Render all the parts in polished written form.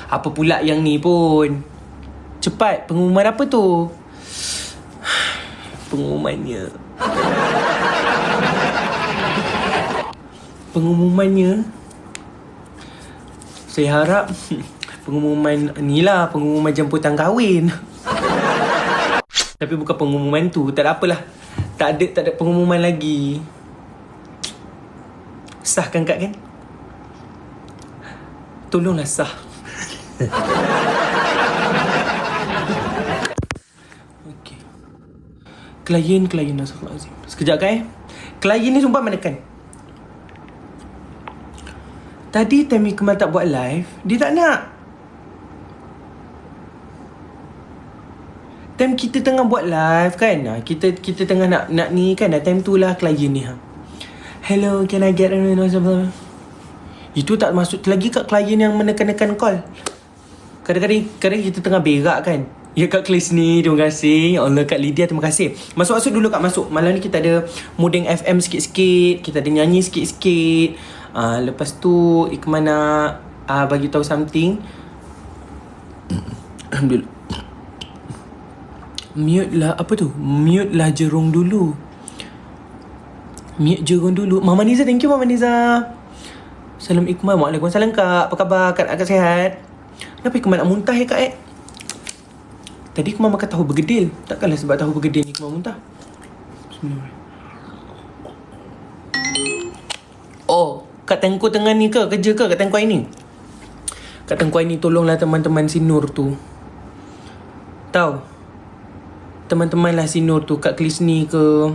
Apa pula yang ni pun? Cepat, pengumuman apa tu? Pengumumannya saya harap pengumuman ni lah, pengumuman jemputan kahwin. Tapi bukan pengumuman tu. Tak ada apalah. Tak ada pengumuman lagi. Sahkan Kak kan? Tolonglah sah. Okey. Klien Astagfirullahalazim. Sekejap Kak Klien ni sumpah menekan. Tadi time Ikmal tak buat live, dia tak nak. Time kita tengah buat live kan, kita tengah nak ni kan, time tu lah klien ni hello, can I get itu tak masuk lagi kat klien yang menekan-nekan call. Kadang-kadang kita tengah berak kan. Ya Kak Klis ni, terima kasih. Ya Allah Kak Lydia, terima kasih. Masuk dulu Kak, masuk. Malam ni kita ada modeng FM sikit-sikit, kita ada nyanyi sikit-sikit. Lepas tu Ikmal nak bagi tahu something. Alhamdulillah. Mute lah jerung dulu. Mute jerung dulu. Mama Niza, thank you Mama Niza. Salam Ikmal. Waalaikumsalam Kak. Apa khabar? Kak sihat? Kenapa Ikmal nak muntah ya Kak Tadi Ikmal makan tahu bergedil. Takkanlah sebab tahu bergedil ni Ikmal muntah. Oh, Kak Tengku tengah ni ke? Kerja ke Kak Tengku ini? Kak Tengku ini tolonglah teman-teman si Nur tu. Tahu? Teman-teman lah si Nur tu. Kak Klis ni ke?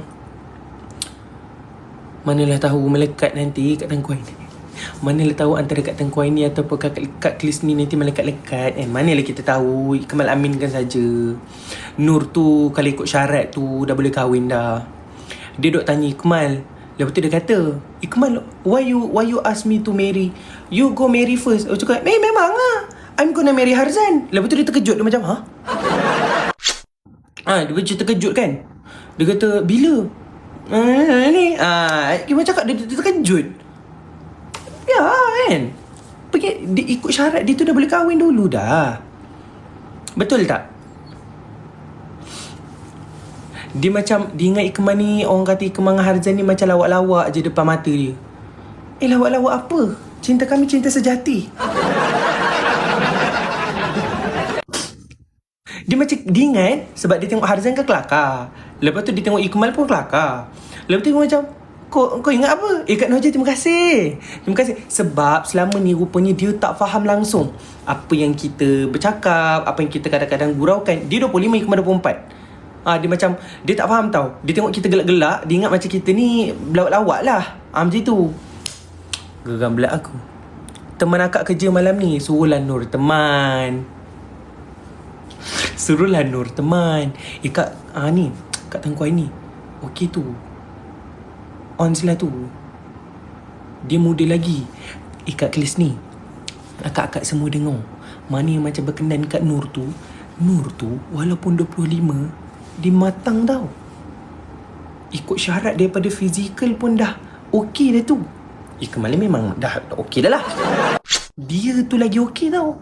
Manalah tahu melekat nanti Kak Tengku ini. Manalah tahu antara Kak Tengku ini ataupun Kak Klis ni nanti melekat-lekat. Manalah kita tahu. Ikmal aminkan saja. Nur tu kalau ikut syarat tu dah boleh kahwin dah. Dia duk tanya Ikmal. Lepas tu dia kata, Ikmal, why you ask me to marry? You go marry first. Aku cakap, memang lah. I'm gonna marry Harzan. Lepas tu dia terkejut. Dia macam, dia macam terkejut kan. Dia kata, bila? Ni. Ikmal cakap, dia terkejut. Ya kan. Dia ikut syarat dia tu dah boleh kahwin dulu dah. Betul tak? Dia macam, dia ingat Ikmal ni, orang kata Ikmal dengan Harzan ni macam lawak-lawak je depan mata dia. Lawak-lawak apa? Cinta kami cinta sejati. Dia macam, dia ingat sebab dia tengok Harzan kan kelakar. Lepas tu dia tengok Ikmal pun kelakar. Lepas tu dia macam, kau ingat apa? Kak Noja, terima kasih. Terima kasih. Sebab selama ni rupanya dia tak faham langsung apa yang kita bercakap, apa yang kita kadang-kadang guraukan. Dia 25, Ikmal 24. Dia macam, dia tak faham tau. Dia tengok kita gelak-gelak, dia ingat macam kita ni lawak-lawak lah. Macam tu. Geram belak aku. Teman akak kerja malam ni, suruhlah Nur teman. Kak, ni Kak Tengku ni okey tu. On sila tu. Dia muda lagi. Kak Klis ni, akak-akak semua dengar. Mana yang macam berkenan kat Nur tu walaupun 25, dia matang tau. Ikut syarat daripada fizikal pun dah okey dah tu. Ikmal memang dah okey dah lah. Dia tu lagi okey tau.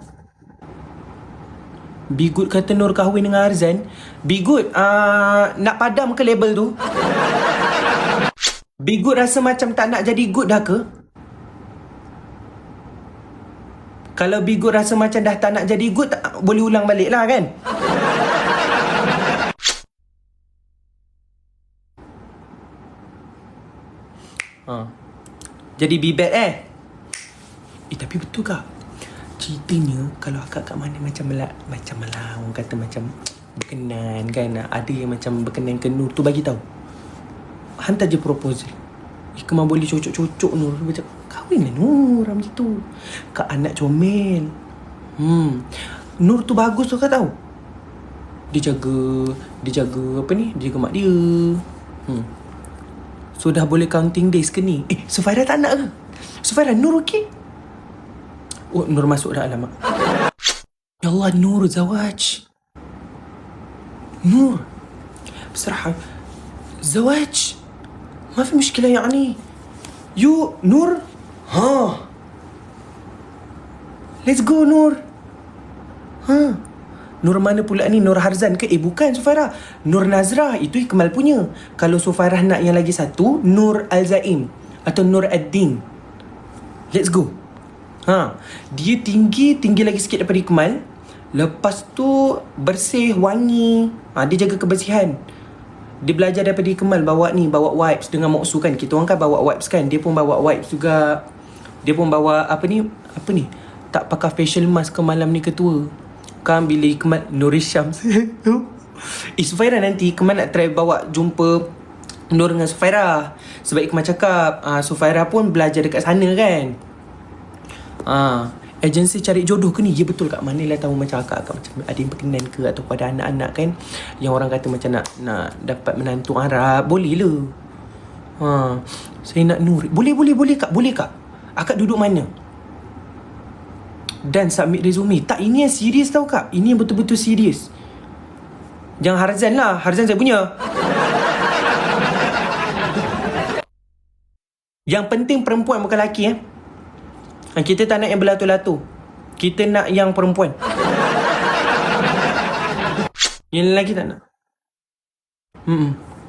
Bigut kata Nur kahwin dengan Harzan. Bigut, nak padam ke label tu? Bigut rasa macam tak nak jadi good dah ke? Kalau Bigut rasa macam dah tak nak jadi good, boleh ulang balik lah kan? Jadi be-bad tapi betul kak? Ceritanya kalau akak kat mana macam orang kata macam berkenan kan, ada yang macam berkenan ke Nur tu, bagi tahu. Hantar je proposal. Ikmal boleh cocok-cocok Nur. Macam kahwin lah Nur macam tu. Kak anak comel. Nur tu bagus tu kau tahu. Dia jaga apa ni? Dia jaga mak dia. So dah boleh counting days ke ni? Sufaira tak nak ke? Sufaira, Nur okey? Oh, Nur masuk dah, alamak. Ya Allah, Nur zawaj. Nur بصراحة زواج ما في مشكلة يعني. يو نور، let's go نور. Nur mana pula ni? Nur Harzan ke? Bukan Sufairah. Nur Nazrah. Itu Ikmal punya. Kalau Sufairah nak yang lagi satu, Nur Al-Zaim atau Nur Ad-Din. Let's go. Dia tinggi lagi sikit daripada Ikmal. Lepas tu bersih, wangi. Dia jaga kebersihan. Dia belajar daripada Ikmal bawa wipes dengan Moksu kan. Kita orang kan bawa wipes kan. Dia pun bawa wipes juga. Dia pun bawa apa ni? Tak pakai facial mask ke malam ni ketua. Kan bila Ikmal Nuri Syams. Sufairah nanti Ikmal nak try bawa jumpa Nur dengan Sufairah. Sebab Ikmal cakap Sufairah pun belajar dekat sana kan. Agensi cari jodoh ke ni? Ya betul Kak. Manalah tahu macam akak macam ada yang berkenan ke, atau pada anak-anak kan, yang orang kata macam nak dapat menantu Arab. Boleh lah. Saya nak Nur. Boleh Kak. Boleh Kak. Akak duduk mana? Dan submit resume. Tak, ini yang serius tau Kak. Ini yang betul-betul serius. Jangan Harzan lah. Harzan saya punya. Yang penting perempuan bukan lelaki Kita tak nak yang berlatu-latu. Kita nak yang perempuan. Yang lelaki tak nak.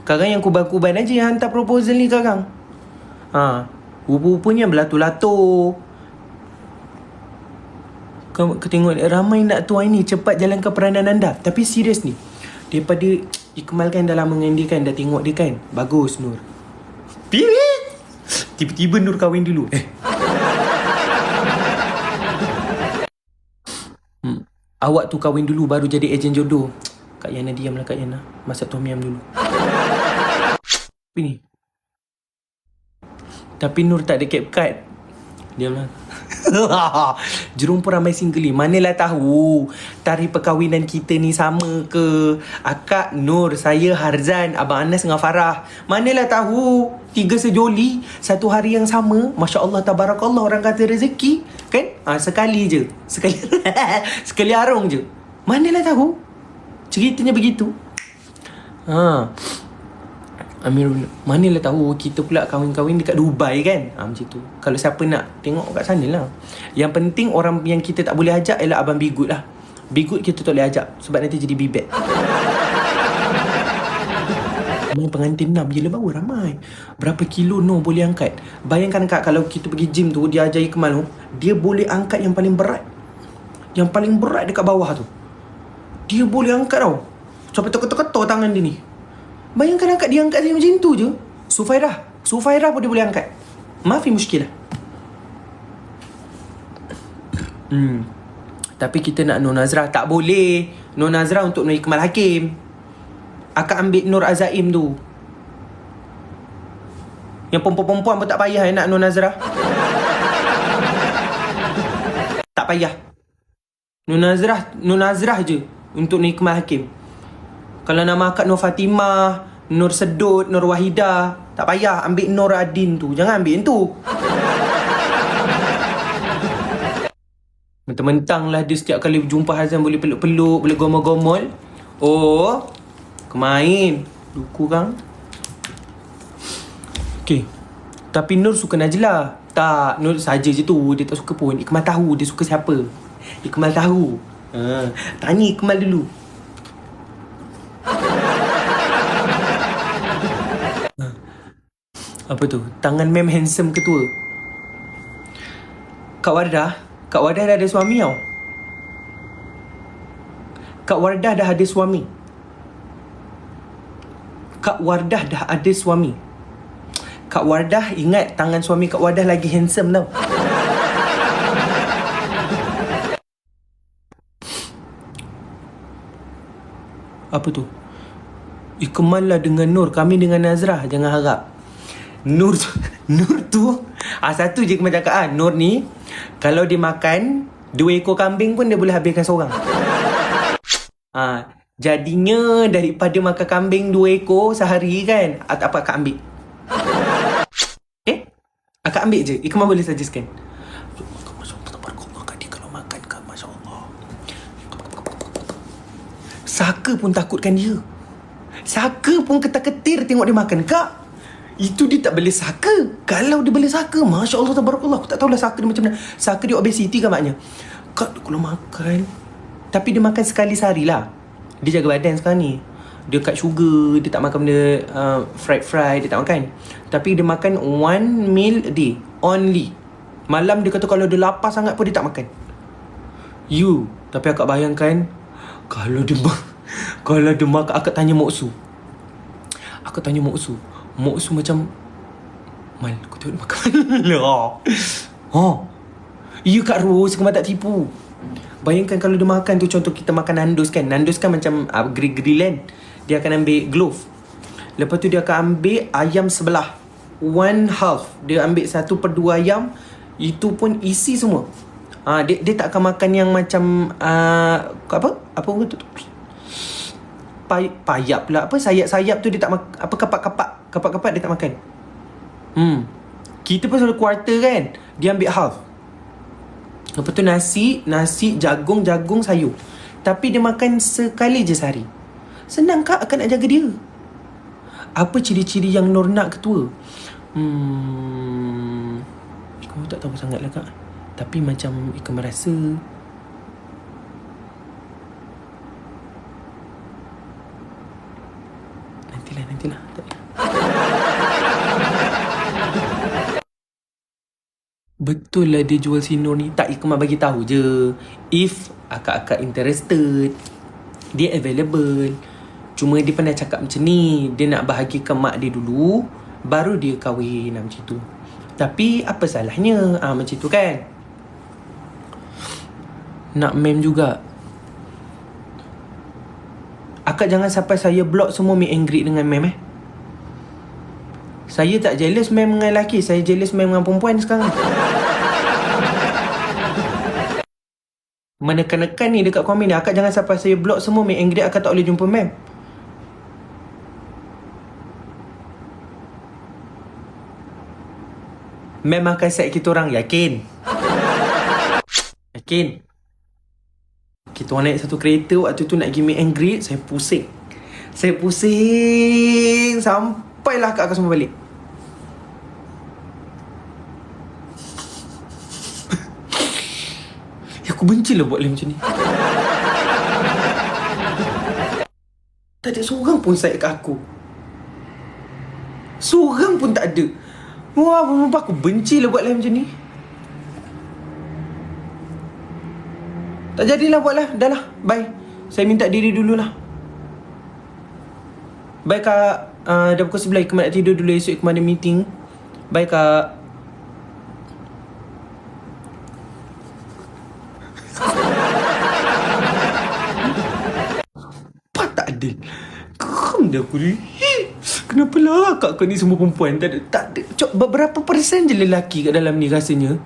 Kakang yang kuban-kuban aja yang hantar proposal ni kakang. Rupa-rupanya berlatu-latu. Kau tengok ramai nak tuai ni cepat jalankan peranan anda. Tapi serius ni, daripada Ikmal kan dah lama dengan dia kan, dah tengok dia kan, bagus Nur. Tiba-tiba Nur kahwin dulu. Awak tu kahwin dulu baru jadi ejen jodoh. Kak Yana diamlah Kak Yana. Masak tom yum dulu. Apa ni? Tapi Nur tak ada CapCut. Diamlah. Jurong pun ramai single ni. Manalah tahu tarikh perkahwinan kita ni sama ke? Akak, Nur, saya, Harzan, Abang Anas dengan Farah. Manalah tahu 3 sejoli satu hari yang sama. Masya Allah, tabarakallah, orang kata rezeki kan? Sekali je. Sekali arung je. Manalah tahu. Ceritanya begitu. Amir, manalah tahu kita pula kahwin-kahwin dekat Dubai kan. Macam tu. Kalau siapa nak tengok kat sana lah. Yang penting orang yang kita tak boleh ajak ialah Abang Bigut lah. Bigut kita tak boleh ajak sebab nanti jadi bibet. Pengantin 6 je lah baru ramai. Berapa kilo boleh angkat? Bayangkan Kak, kalau kita pergi gym tu, dia ajar Ikmal tu, dia boleh angkat yang paling berat. Yang paling berat dekat bawah tu, dia boleh angkat tau. Sampai ketok-ketok tangan dia ni. Bayangkan dia angkat saya macam tu je. Sufairah pun dia boleh angkat. Maafi muskilah. Tapi kita nak Nur Nazrah. Tak boleh Nur Nazrah untuk Nur Ikmal Hakim. Akak ambil Nur Azaim tu. Yang perempuan-perempuan pun tak payah nak Nur Nazrah. Tak payah. Nur Nazrah je untuk Nur Ikmal Hakim. Kalau nama akak Nur Fatimah, Nur Sedut, Nur Wahidah, tak payah ambil Nur Adin tu. Jangan ambil yang tu. Mentang-mentang lah dia setiap kali berjumpa Hazan boleh peluk-peluk, boleh gomol-gomol. Oh, kemain. Duku kang. Okay. Tapi Nur suka Najlah. Tak, Nur saja je tu. Dia tak suka pun. Ikmal tahu dia suka siapa. Ikmal tahu. Tanya Ikmal dulu. Apa tu? Tangan mem handsome ketua. Kak Wardah dah ada suami tau. Kak Wardah dah ada suami. Kak Wardah ingat tangan suami Kak Wardah lagi handsome tau. Apa tu? Ikmal lah dengan Nur, kami dengan Nazrah. Jangan harap. Nur tu satu je Ikmal cakap Nur ni kalau dia makan 2 ekor kambing pun dia boleh habiskan seorang. Jadinya daripada makan kambing 2 ekor sehari kan, apa akak ambil? Akak ambil je. Ikmal boleh suggestkan. Masya Allah, tabarakallah Kak, dia kalau makan Kak, Masya Allah. Saka pun takutkan dia. Saka pun ketar-ketir tengok dia makan Kak. Itu dia tak boleh saka. Kalau dia boleh saka, Masya Allah, tabarakallah. Aku tak tahulah saka dia macam mana. Saka dia obesity kan maknya. Kak, dia kalau makan Tapi dia makan sekali sehari lah. Dia jaga badan sekarang ni. Dia cut sugar, dia tak makan benda fried, dia tak makan. Tapi dia makan 1 meal a day only. Malam dia kata kalau dia lapar sangat pun dia tak makan. Tapi akak bayangkan kalau dia makan, akak tanya Mak Su. Mak Su macam, Mal, kau tengok dia makan lah. Kak Ros, kau tak tipu. Bayangkan kalau dia makan tu, contoh kita makan Nandos kan. Nandos kan macam grill kan. Dia akan ambil glove. Lepas tu dia akan ambil ayam sebelah 1/2. Dia ambil 1/2 ayam. Itu pun isi semua. Dia tak akan makan yang macam apa orang tu? Payap pula. Sayap-sayap tu dia tak makan. Kapak-kapak dia tak makan. Kita pun selalu quarter kan. Dia ambil half. Lepas tu nasi, jagung, sayur. Tapi dia makan sekali je sehari. Senang kak akan nak jaga dia. Apa ciri-ciri yang Nur nak ketua? Ikut tak tahu sangat lah kak. Tapi macam Ika merasa Nantilah Betul lah dia jual si Nur ni. Tak, Ikmal bagi tahu je. If akak-akak interested, dia available. Cuma dia pernah cakap macam ni, dia nak bahagikan mak dia dulu, baru dia kahwin macam tu. Tapi apa salahnya macam tu kan. Nak mem juga. Akak jangan sampai saya block semua meet and greet dengan mem Saya tak jealous mem dengan lelaki, saya jealous mem dengan perempuan sekarang. Menekan-nekan ni dekat komen ni. Akak jangan sampai saya block semua meet and greet, akak tak boleh jumpa mem. Mem akan set kita orang, yakin? Yakin? Kita orang naik satu kereta, waktu tu nak pergi meet and greet, saya pusing sampailah akak semua balik. Aku benci lah buat macam ni. Tak ada seorang pun sayang kat aku. Seorang pun tak ada. Wah, aku benci lah buat macam ni. Tak jadilah buat lah. Dah lah, bye. Saya minta diri dululah. Bye kak. Dah pukul 11, Ikmal nak tidur dulu. Esok Ikmal ada meeting. Bye kak. Tak adil. Geram dah aku ni. Kenapalah kak ni semua perempuan? Tak ada. Berapa persen je lelaki kat dalam ni rasanya?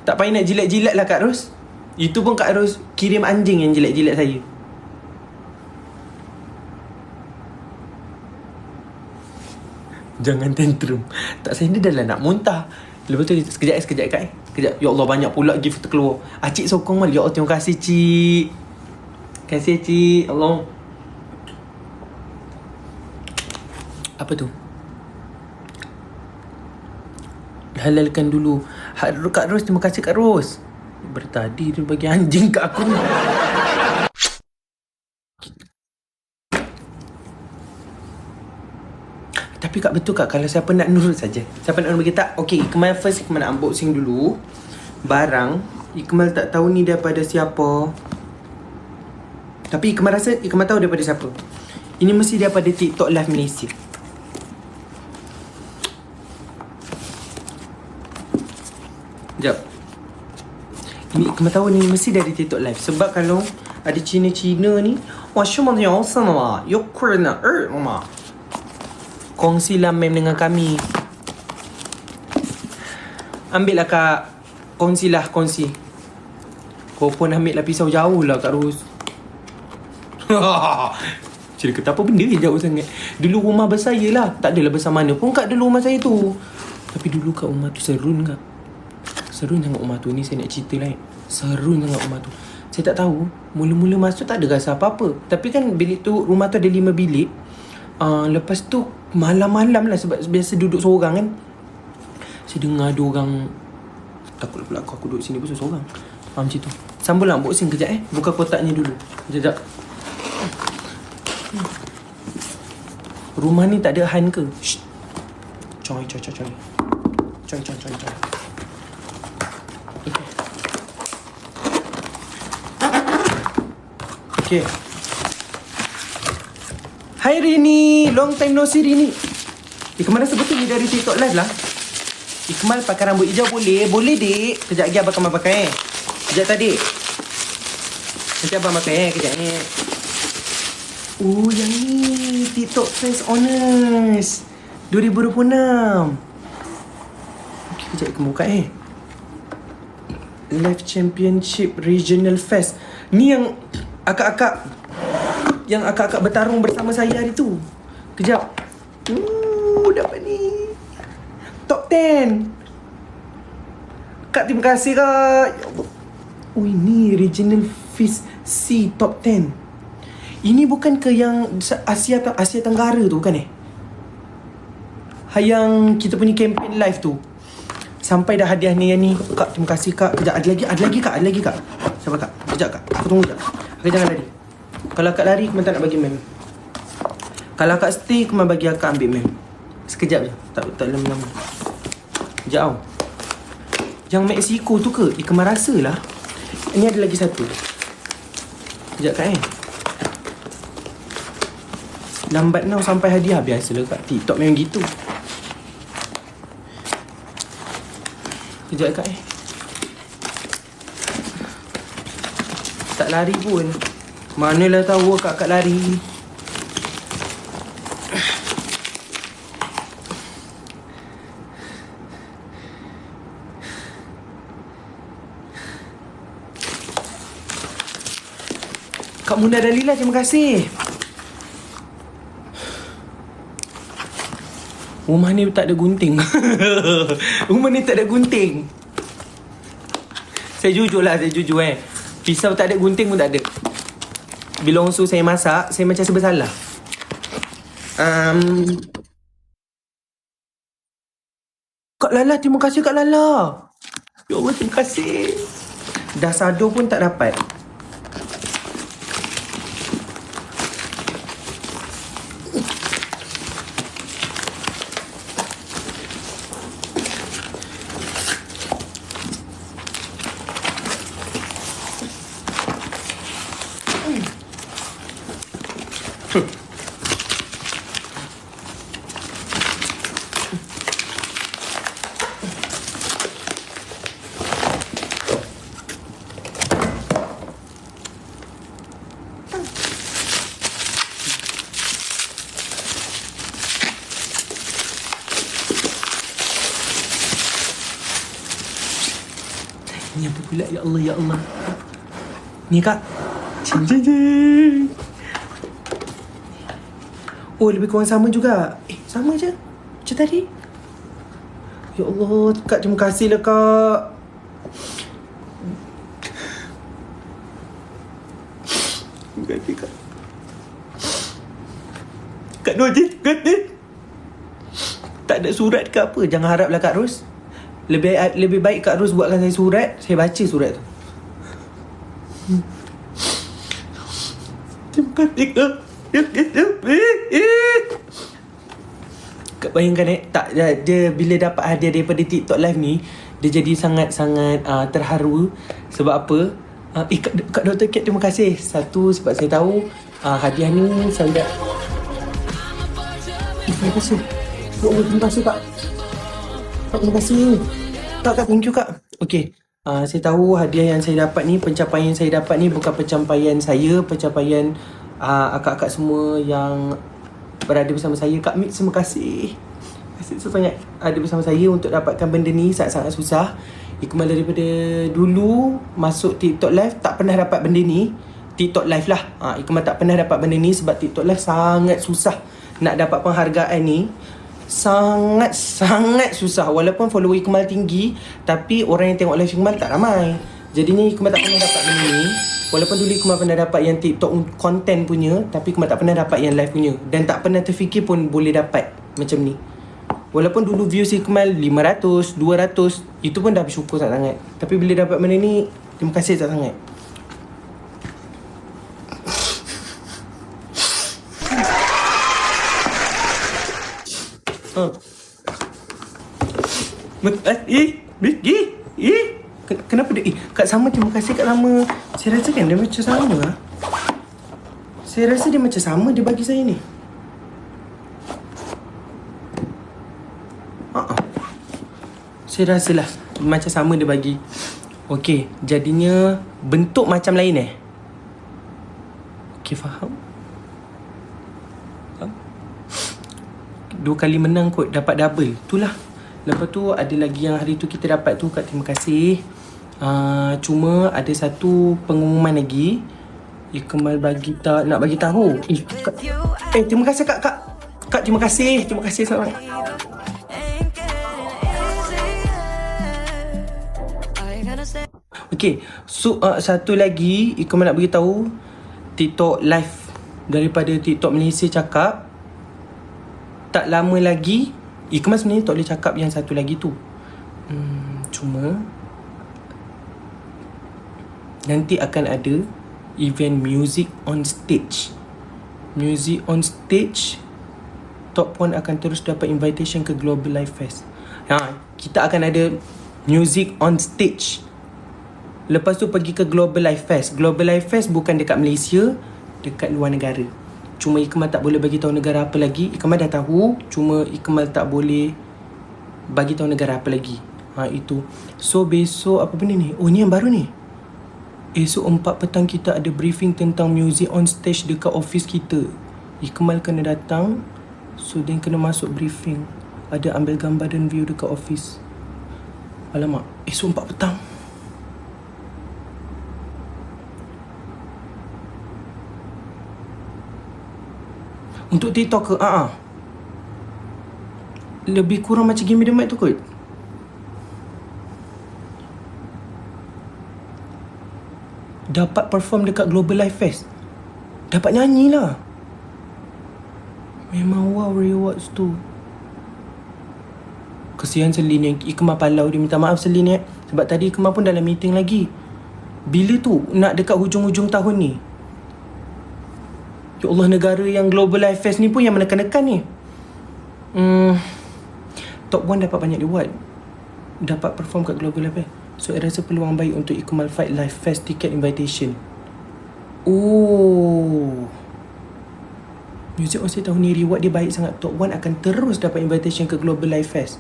Tak payah nak jilat-jilat lah Kak Ros. Itu pun Kak Ros kirim anjing yang jilat-jilat saya. Jangan tantrum. Tak, saya ni dah lah nak muntah. Lepas tu sekejap Kak Sekejap. Ya Allah, banyak pula gift terkeluar. Cik sokong mal. Ya Allah, terima kasih Cik. Terima kasih Cik. Allah. Apa tu? Halalkan dulu. Kak Ros, terima kasih Kak Ros. Bertadi dia bagi anjing kat aku ni. Tapi Kak, betul Kak, kalau siapa nak nurut saja. Siapa nak bagi tak? Okay, Ikmal first. Ikmal nak unboxing dulu barang. Ikmal tak tahu ni daripada siapa. Tapi Ikmal rasa Ikmal tahu daripada siapa. Ini mesti daripada TikTok Live Malaysia. Sekejap. Ini Ikmal tahu ni mesti dari TikTok Live. Sebab kalau ada Cina-Cina ni, wah, syumang yang awesome mama. Yokurna mama. Kongsilah mem dengan kami. Ambil lah Kak. Kongsi. Kau pun ambil lah pisau jauh lah Kak Ros. Cerita kata apa benda yang jauh sangat. Dulu rumah bersaya lah. Tak adalah besar mana pun Kak dulu rumah saya tu. Tapi dulu kat rumah tu serun Kak. Serun sangat rumah tu. Ni saya nak cerita lah. Serun sangat rumah tu. Saya tak tahu. Mula-mula masuk tak ada rasa apa-apa. Tapi kan bilik tu, rumah tu ada 5 bilik. Lepas tu malam-malam lah, sebab biasa duduk seorang kan, saya dengar ada orang Takut pula aku duduk sini pun seorang. Macam tu. Sambung lah unboxing kejap Buka kotaknya dulu. Sekejap. Rumah ni tak ada han ke? Shh. Coy. Okay. Hai Rini, long time no see Rini. Kemana sebetul ni dari TikTok live lah. Ikmal pakai rambut hijau boleh? Boleh dek. Kejap lagi abang pakai Kejap tadi. Nanti abang pakai kejap ni. Oh yang ni TikTok Friends Honors 2026. Okay kejap aku buka Live Championship Regional Fest. Ni yang akak-akak bertarung bersama saya hari tu. Kejap. Dapat ni Top 10. Kak terima kasih kak. Ya Allah. Ini Regional Fest C Top 10. Ini bukan ke yang Asia Tenggara tu bukan Yang kita punya campaign live tu. Sampai dah hadiah ni yang ni. Kak terima kasih kak. Kejap ada lagi kak. Sabar kak. Kejap kak. Aku tunggu kejap. Kak jangan lari. Kalau kak lari aku tak nak bagi mem. Kalau kak stay aku bagi akak ambil mem. Sekejap je. Tak lama-lama. Sekejap tau. Yang Mexico tu ke? Ikan rasa lah. Ini ada lagi satu. Sekejap kak lambat now sampai hadiah. Biasalah kat TikTok memang gitu. Sekejap kak tak lari pun. Manalah tahu akak lari. Kak Muna Dalila, terima kasih. Rumah ni tak ada gunting. Rumah ni tak ada gunting. Saya jujur. Pisau tak ada, gunting pun tak ada. Bila orang suruh saya masak, saya macam serba salah. Kak Lala, terima kasih Kak Lala. Ya Allah, terima kasih. Dah sado pun tak dapat. Ni apa pula? Ya Allah, ya Allah. Ni kak. Cing. Oh, lebih kurang sama juga. Sama je. Macam tadi. Ya Allah, kak terima kasih lah kak. Terima kasih kak. Kak Nur je, kata. Tak ada surat ke apa. Jangan haraplah Kak Ros. Lebih baik Kak Ros buatkan saya surat. Saya baca surat tu. Terima kasih Kak. Kak bayangkan tak, dia bila dapat hadiah daripada TikTok live ni, dia jadi sangat-sangat terharu. Sebab apa? Kak Dr. Kat terima kasih. Satu, sebab saya tahu hadiah ni saya dah. Terima kasih. Terima kasih Kak. Terima kasih. Kak, thank you Kak. Okay. Saya tahu hadiah yang saya dapat ni, pencapaian yang saya dapat ni bukan pencapaian saya, pencapaian akak-akak semua yang berada bersama saya. Kak Mit, terima kasih. Terima kasih sebanyak ada bersama saya untuk dapatkan benda ni. Sangat-sangat susah. Ikmal daripada dulu masuk TikTok live tak pernah dapat benda ni. TikTok live lah. Ikmal tak pernah dapat benda ni sebab TikTok live sangat susah. Nak dapat penghargaan ni sangat susah. Walaupun follower Ikmal tinggi, tapi orang yang tengok live Ikmal tak ramai. Jadinya Ikmal tak pernah dapat benda ni. Walaupun dulu Ikmal pernah dapat yang TikTok content punya, tapi Ikmal tak pernah dapat yang live punya. Dan tak pernah terfikir pun boleh dapat macam ni. Walaupun dulu views Ikmal 500, 200, itu pun dah bersyukur sangat-sangat. Tapi bila dapat benda ni, terima kasih sangat-sangat. Kenapa dia? Kak Sama, terima kasih Kak Sama. Saya rasa kan dia macam sama lah. Saya rasa dia macam sama dia bagi saya ni. Saya rasalah macam sama dia bagi. Okey, jadinya bentuk macam lain Okey, faham? 2 kali menang kot, dapat double. Itulah. Lepas tu ada lagi yang hari tu kita dapat tu, Kak, terima kasih. Cuma ada satu pengumuman lagi. Ikmal nak bagi tahu. Terima kasih Kak. Kak, terima kasih. Terima kasih sangat. Okay, so satu lagi Ikmal nak beritahu, TikTok live daripada TikTok Malaysia cakap tak lama lagi. Ikmal sebenarnya tak boleh cakap yang satu lagi tu. Cuma nanti akan ada event music on stage. Music on stage, Top One akan terus dapat invitation ke Global Live Fest. Kita akan ada music on stage. Lepas tu pergi ke Global Live Fest. Global Live Fest bukan dekat Malaysia, dekat luar negara. Cuma Ikmal tak boleh bagi tahu negara apa lagi. Ikmal dah tahu, cuma Ikmal tak boleh bagi tahu negara apa lagi. Itu. So besok apa benda ni? Oh, ni yang baru ni. Esok 4 petang kita ada briefing tentang music on stage dekat office kita. Ikmal kena datang, so then kena masuk briefing. Ada ambil gambar dan view dekat office. Alamak, esok 4 petang. Untuk TikTok ke? Lebih kurang macam Gimme The Mic tu kot. Dapat perform dekat Global Live Fest. Dapat nyanyi lah. Memang wow rewards tu. Kesian Selin yang Ikmal palau. Dia minta maaf Selin sebab tadi Ikmal pun dalam meeting lagi. Bila tu? Nak dekat hujung-hujung tahun ni. Ya Allah, negara yang Global Live Fest ni pun yang menekan-nekan ni. Top One dapat banyak reward. Dapat perform kat Global Live Fest. So, saya rasa peluang baik untuk Ikmal Fight Live Fest ticket invitation. Music on stage tahun ni reward dia baik sangat. Top One akan terus dapat invitation ke Global Live Fest.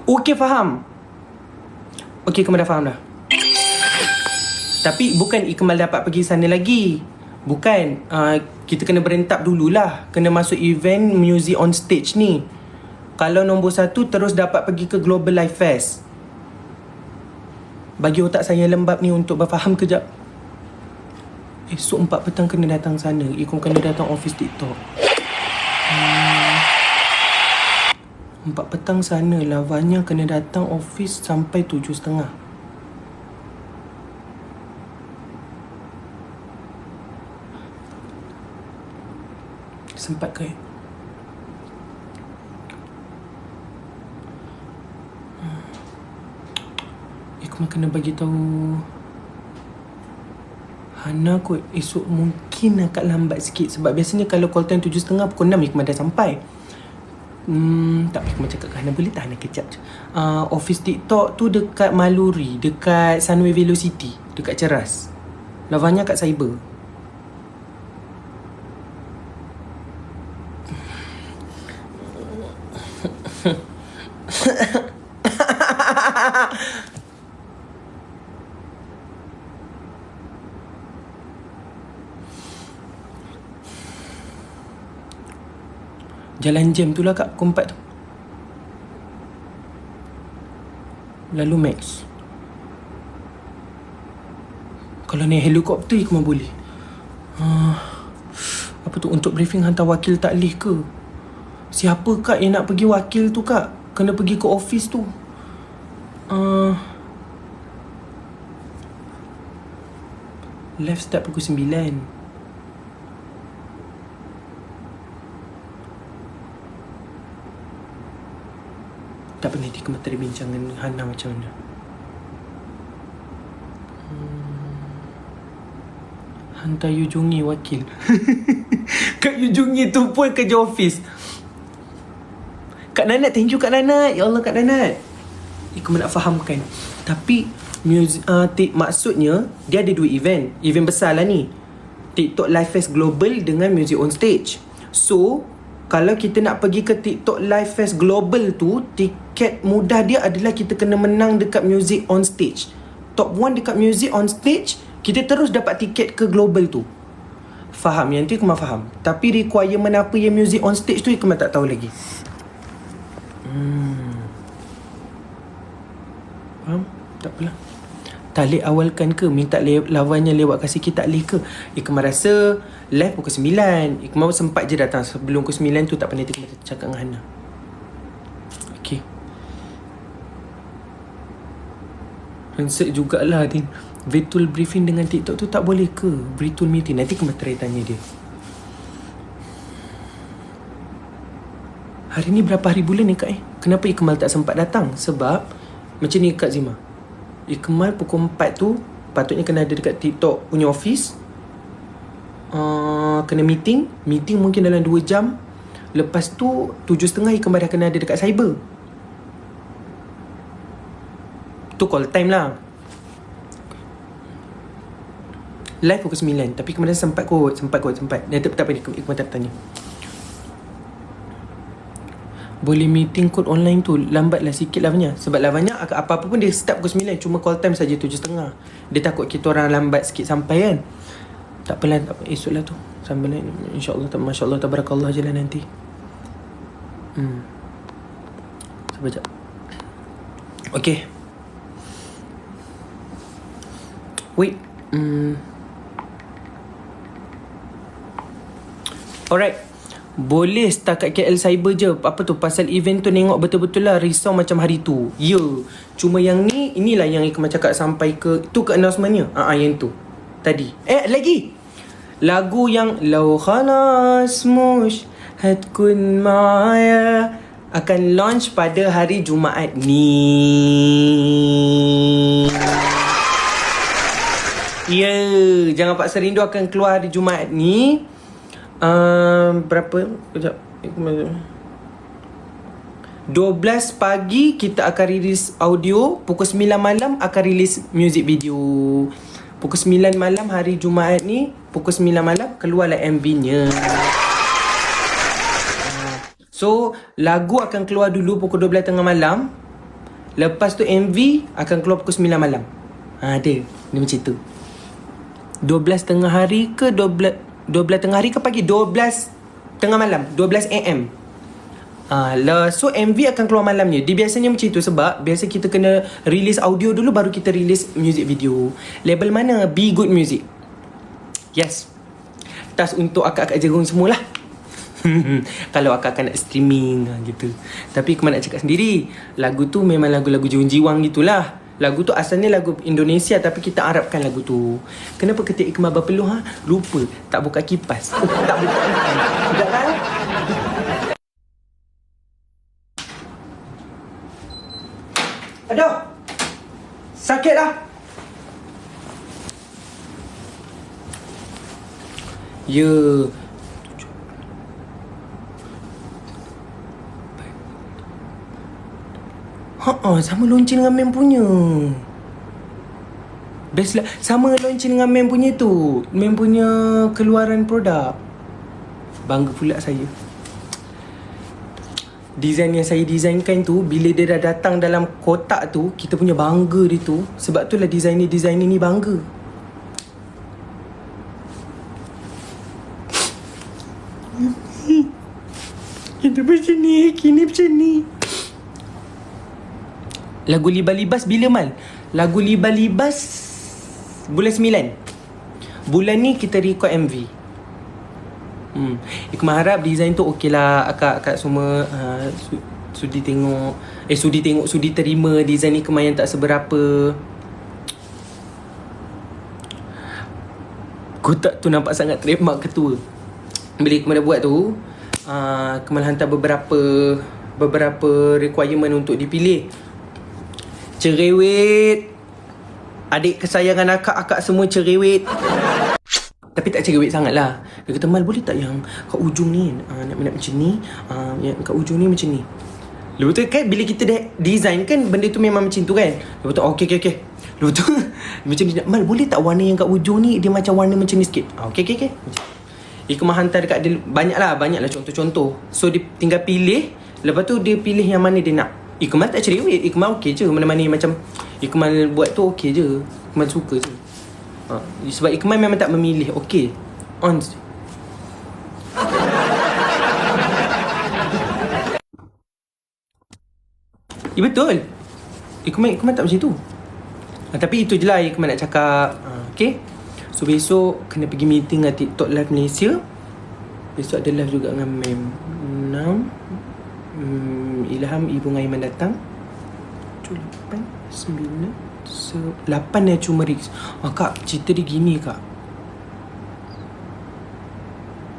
Okay, faham. Okay, Ikmal dah faham dah. Tapi bukan Ikmal dapat pergi sana lagi. Bukan. Kita kena berentap dululah. Kena masuk event music on stage ni. Kalau nombor 1 terus dapat pergi ke Global Live Fest. Bagi otak saya lembab ni untuk berfaham kejap. Esok 4 petang kena datang sana. Ikut kena datang office TikTok. 4 petang sana. Lavanya kena datang office sampai 7.30. Sempat ke? Ikmal kena bagi tahu Hana kot. Esok mungkin agak lambat sikit. Sebab biasanya kalau call time 7.30, pukul 6 Ikmal dah sampai. Tak, Ikmal cakap ke Hana, boleh tak Hana kejap je. Office TikTok tu dekat Maluri, dekat Sunway Velocity, dekat Ceras. Lavanya kat cyber. Jalan jam tu lah Kak, pukul 4 tu. Lalu Max. Kalau naik helikopter Ikmal boleh. Apa tu, untuk briefing hantar wakil taklih ke? Siapa Kak yang nak pergi wakil tu Kak? Kena pergi ke office tu. Live start pukul 9. Ikmal tadi bincang dengan Hana macam mana. Hantar Yu Jungi wakil. Kak Yu Jungi tu pun kerja office. Kak Nanat, thank you Kak Nanat. Ya Allah Kak Nanat. Ikmal nak fahamkan. Tapi maksudnya dia ada 2 event. Event besar lah ni, TikTok Live Fest Global dengan Music on Stage. So kalau kita nak pergi ke TikTok Live Fest Global tu, tiket mudah dia adalah kita kena menang dekat Music on Stage. Top 1 dekat Music on Stage, kita terus dapat tiket ke Global tu. Faham? Yang tu Ikmal faham. Tapi requirement apa yang Music on Stage tu Ikmal tak tahu lagi. Faham? Tak apalah. Takleh awalkan ke? Minta lawannya lewat kasih kita takleh ke? Ikmal rasa live pukul 9. Ikmal sempat je datang. Sebelum pukul 9 tu tak pandai kita cakap dengan Hana. Okay. Answer jugalah Din. Virtual briefing dengan TikTok tu tak boleh ke? Virtual meeting. Nanti Ikmal try tanya dia. Hari ni berapa hari bulan ni Kak Kenapa Ikmal tak sempat datang? Sebab macam ni Kak Zima, Ikmal pukul 4 tu patutnya kena ada dekat TikTok punya office. Kena meeting mungkin dalam 2 jam. Lepas tu 7.30 Ikmal dah kena ada dekat cyber. Tu call time lah. Live pukul 9. Tapi kemudian sempat kot. Dia tak apa, Ikmal tak tanya. Boleh meeting kod online tu lambatlah sikit lavanya. Sebab lavanya apa-apa pun dia start pukul 9. Cuma call time saja 7.30. Dia takut kita orang lambat sikit sampai kan. Tak apalah, esok lah tu sambil insyaAllah. Masya Allah, tabarakallah je lah nanti. Sabar sekejap. Okay. Wait. Alright. Boleh setakat KL Cyber je. Apa tu, pasal event tu nengok betul-betul lah risau macam hari tu. Ya. Cuma yang ni, inilah yang Ikmal cakap sampai ke tu ke announcementnya. Yang tu tadi. Lagi lagu yang Lau Khalas Mush Hatkun Maya akan launch pada hari Jumaat ni. Ya, Jangan Paksa Rindu akan keluar hari Jumaat ni. Berapa? Sekejap. 12 pagi kita akan rilis audio. Pukul 9 malam akan rilis music video. Pukul 9 malam hari Jumaat ni, pukul 9 malam keluarlah MV-nya. So lagu akan keluar dulu pukul 12 tengah malam. Lepas tu MV akan keluar pukul 9 malam. Dia macam tu. 12 tengah hari ke 12 tengah hari ke pagi? 12 tengah malam, 12 AM. So MV akan keluar malamnya. Dia biasanya macam itu sebab biasa kita kena release audio dulu baru kita release music video. Label mana? Be Good Music. Yes. Tas untuk akak-akak jagung semualah. Kalau akak-akak nak streaming gitu. Tapi Ikmal nak cakap sendiri, lagu tu memang lagu-lagu jiwang-jiwang gitulah. Lagu tu asalnya lagu Indonesia tapi kita Arabkan lagu tu. Kenapa ketika Ikmal berpeluh lupa tak buka kipas. Tak buka kipas. Tidak kan? Aduh. Sakit lah. Ya. Sama launching dengan Mem punya. Best lah. Sama launching dengan Mem punya tu. Mem punya keluaran produk. Bangga pula saya. Design yang saya designkan tu, bila dia dah datang dalam kotak tu, kita punya bangga dia tu. Sebab tu lah designer ni bangga. Kita macam ni, kini macam ni. Lagu Libas bila Mal? Lagu Libas bulan 9. Bulan ni kita record MV. Ikmal harap design tu okey lah. Akak semua sudi tengok. Sudi terima design ni Ikmal yang tak seberapa. Kotak tu nampak sangat trademark ketua. Bila Ikmal dah buat tu, Ikmal hantar beberapa beberapa requirement untuk dipilih. Cerewet. Adik kesayangan akak semua cerewet. Tapi tak cerewet sangat lah. Dia kata, Mal boleh tak yang kat ujung ni nak macam ni, yang kat ujung ni macam ni. Lepas tu kan bila kita dah design kan benda tu memang macam tu kan. Lepas tu okey. Lepas tu macam ni, Mal boleh tak warna yang kat ujung ni dia macam warna macam ni sikit. Okey. Ikmal hantar dekat dia, banyak lah contoh-contoh. So dia tinggal pilih. Lepas tu dia pilih yang mana dia nak. Ikmal tak cerewet, Ikmal okey je. Mana-mana macam Ikmal buat tu okey je. Ikmal suka je. Sebab Ikmal memang tak memilih. Okey, on. Ya betul. Ikmal tak macam tu. Tapi itu je lah Ikmal nak cakap. Okay. So besok kena pergi meeting dengan TikTok Live Malaysia. Besok ada live juga dengan Mem 6 Ilham Ibu Ngaiman datang. 7, 8, 9, 8 yang cuma Rix. Kak, cerita dia gini kak.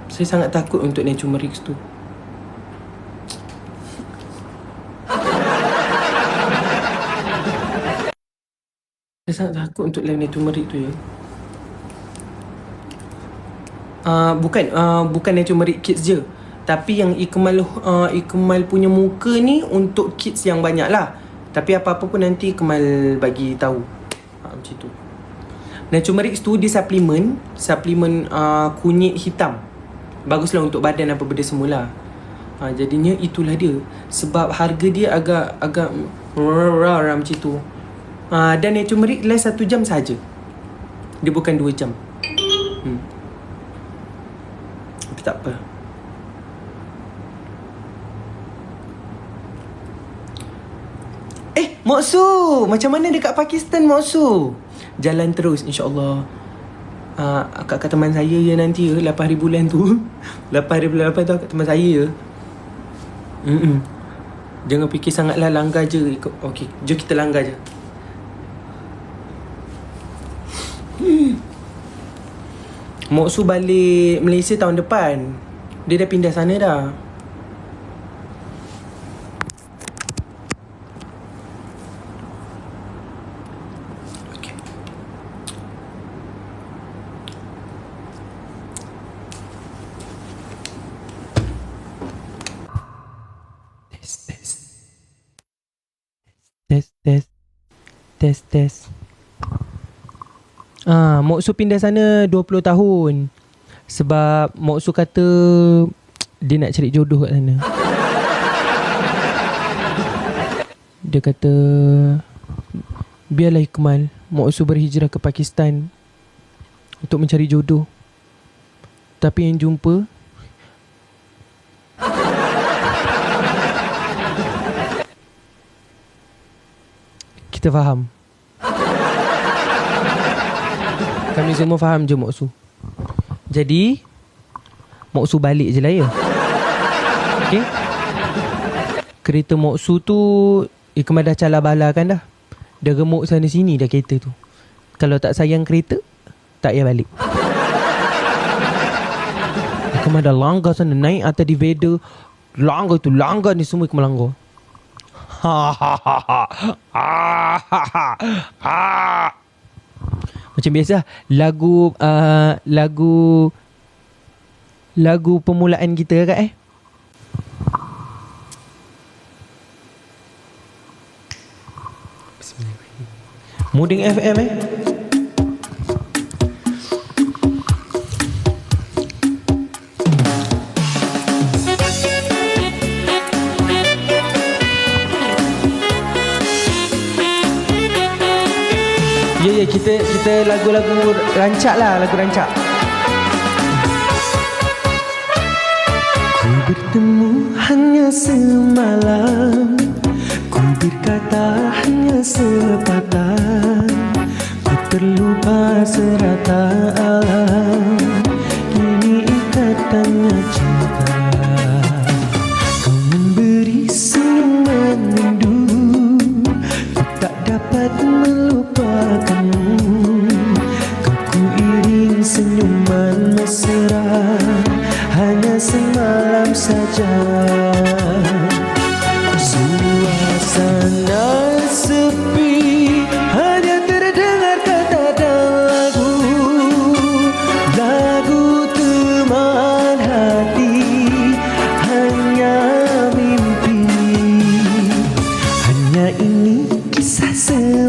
Saya sangat takut untuk Nature Merix tu. Saya sangat takut untuk live Nature Merix tu ya. Bukan Nature Merix Kids je. Tapi yang Ikmal punya muka ni untuk kids yang banyak lah. Tapi apa-apa pun nanti Ikmal bagi tahu. Macam tu. Nature Merix tu dia suplemen kunyit hitam. Baguslah untuk badan apa benda semula. Jadinya itulah dia. Sebab harga dia agak macam tu. Dan Nature Merix last 1 jam saja. Dia bukan 2 jam. Tapi tak apa. Mak Su, macam mana dekat Pakistan Mak Su? Jalan terus insya-Allah. Akak teman saya ya nanti ya 8 hari bulan tu. 8 hari bulan 8 tu akak teman saya ya. Jangan fikir sangatlah, langgar je. Okey, jom kita langgar je. Mak Su balik Malaysia tahun depan. Dia dah pindah sana dah. Test. Mak Su pindah sana 20 tahun. Sebab Mak Su kata dia nak cari jodoh kat sana. Dia kata biarlah Ikmal, Mak Su berhijrah ke Pakistan untuk mencari jodoh. Tapi yang jumpa kita faham. Kami semua faham je Mak Su. Jadi Mak Su balik je lah ya. Okay. Kereta Mak Su tu Ikmal dah calar balakan dah. Dia remuk sana sini dah kereta tu. Kalau tak sayang kereta, tak payah balik. Ikmal dah langgar sana, naik atas divider. Langgar ni semua Ikmal langgar. Macam biasa lagu permulaan kita kan Bismillahirrahmanirrahim. Muding FM Ya, kita lagu-lagu rancak lah, lagu rancak. Ku bertemu hanya semalam, ku berkata hanya sepatah, ku terlupa serata alam, kini ikatannya cinta. Kau memberi senyuman rindu, ku tak dapat melupakanmu. Kau ku iring senyuman mesra, hanya semalam saja.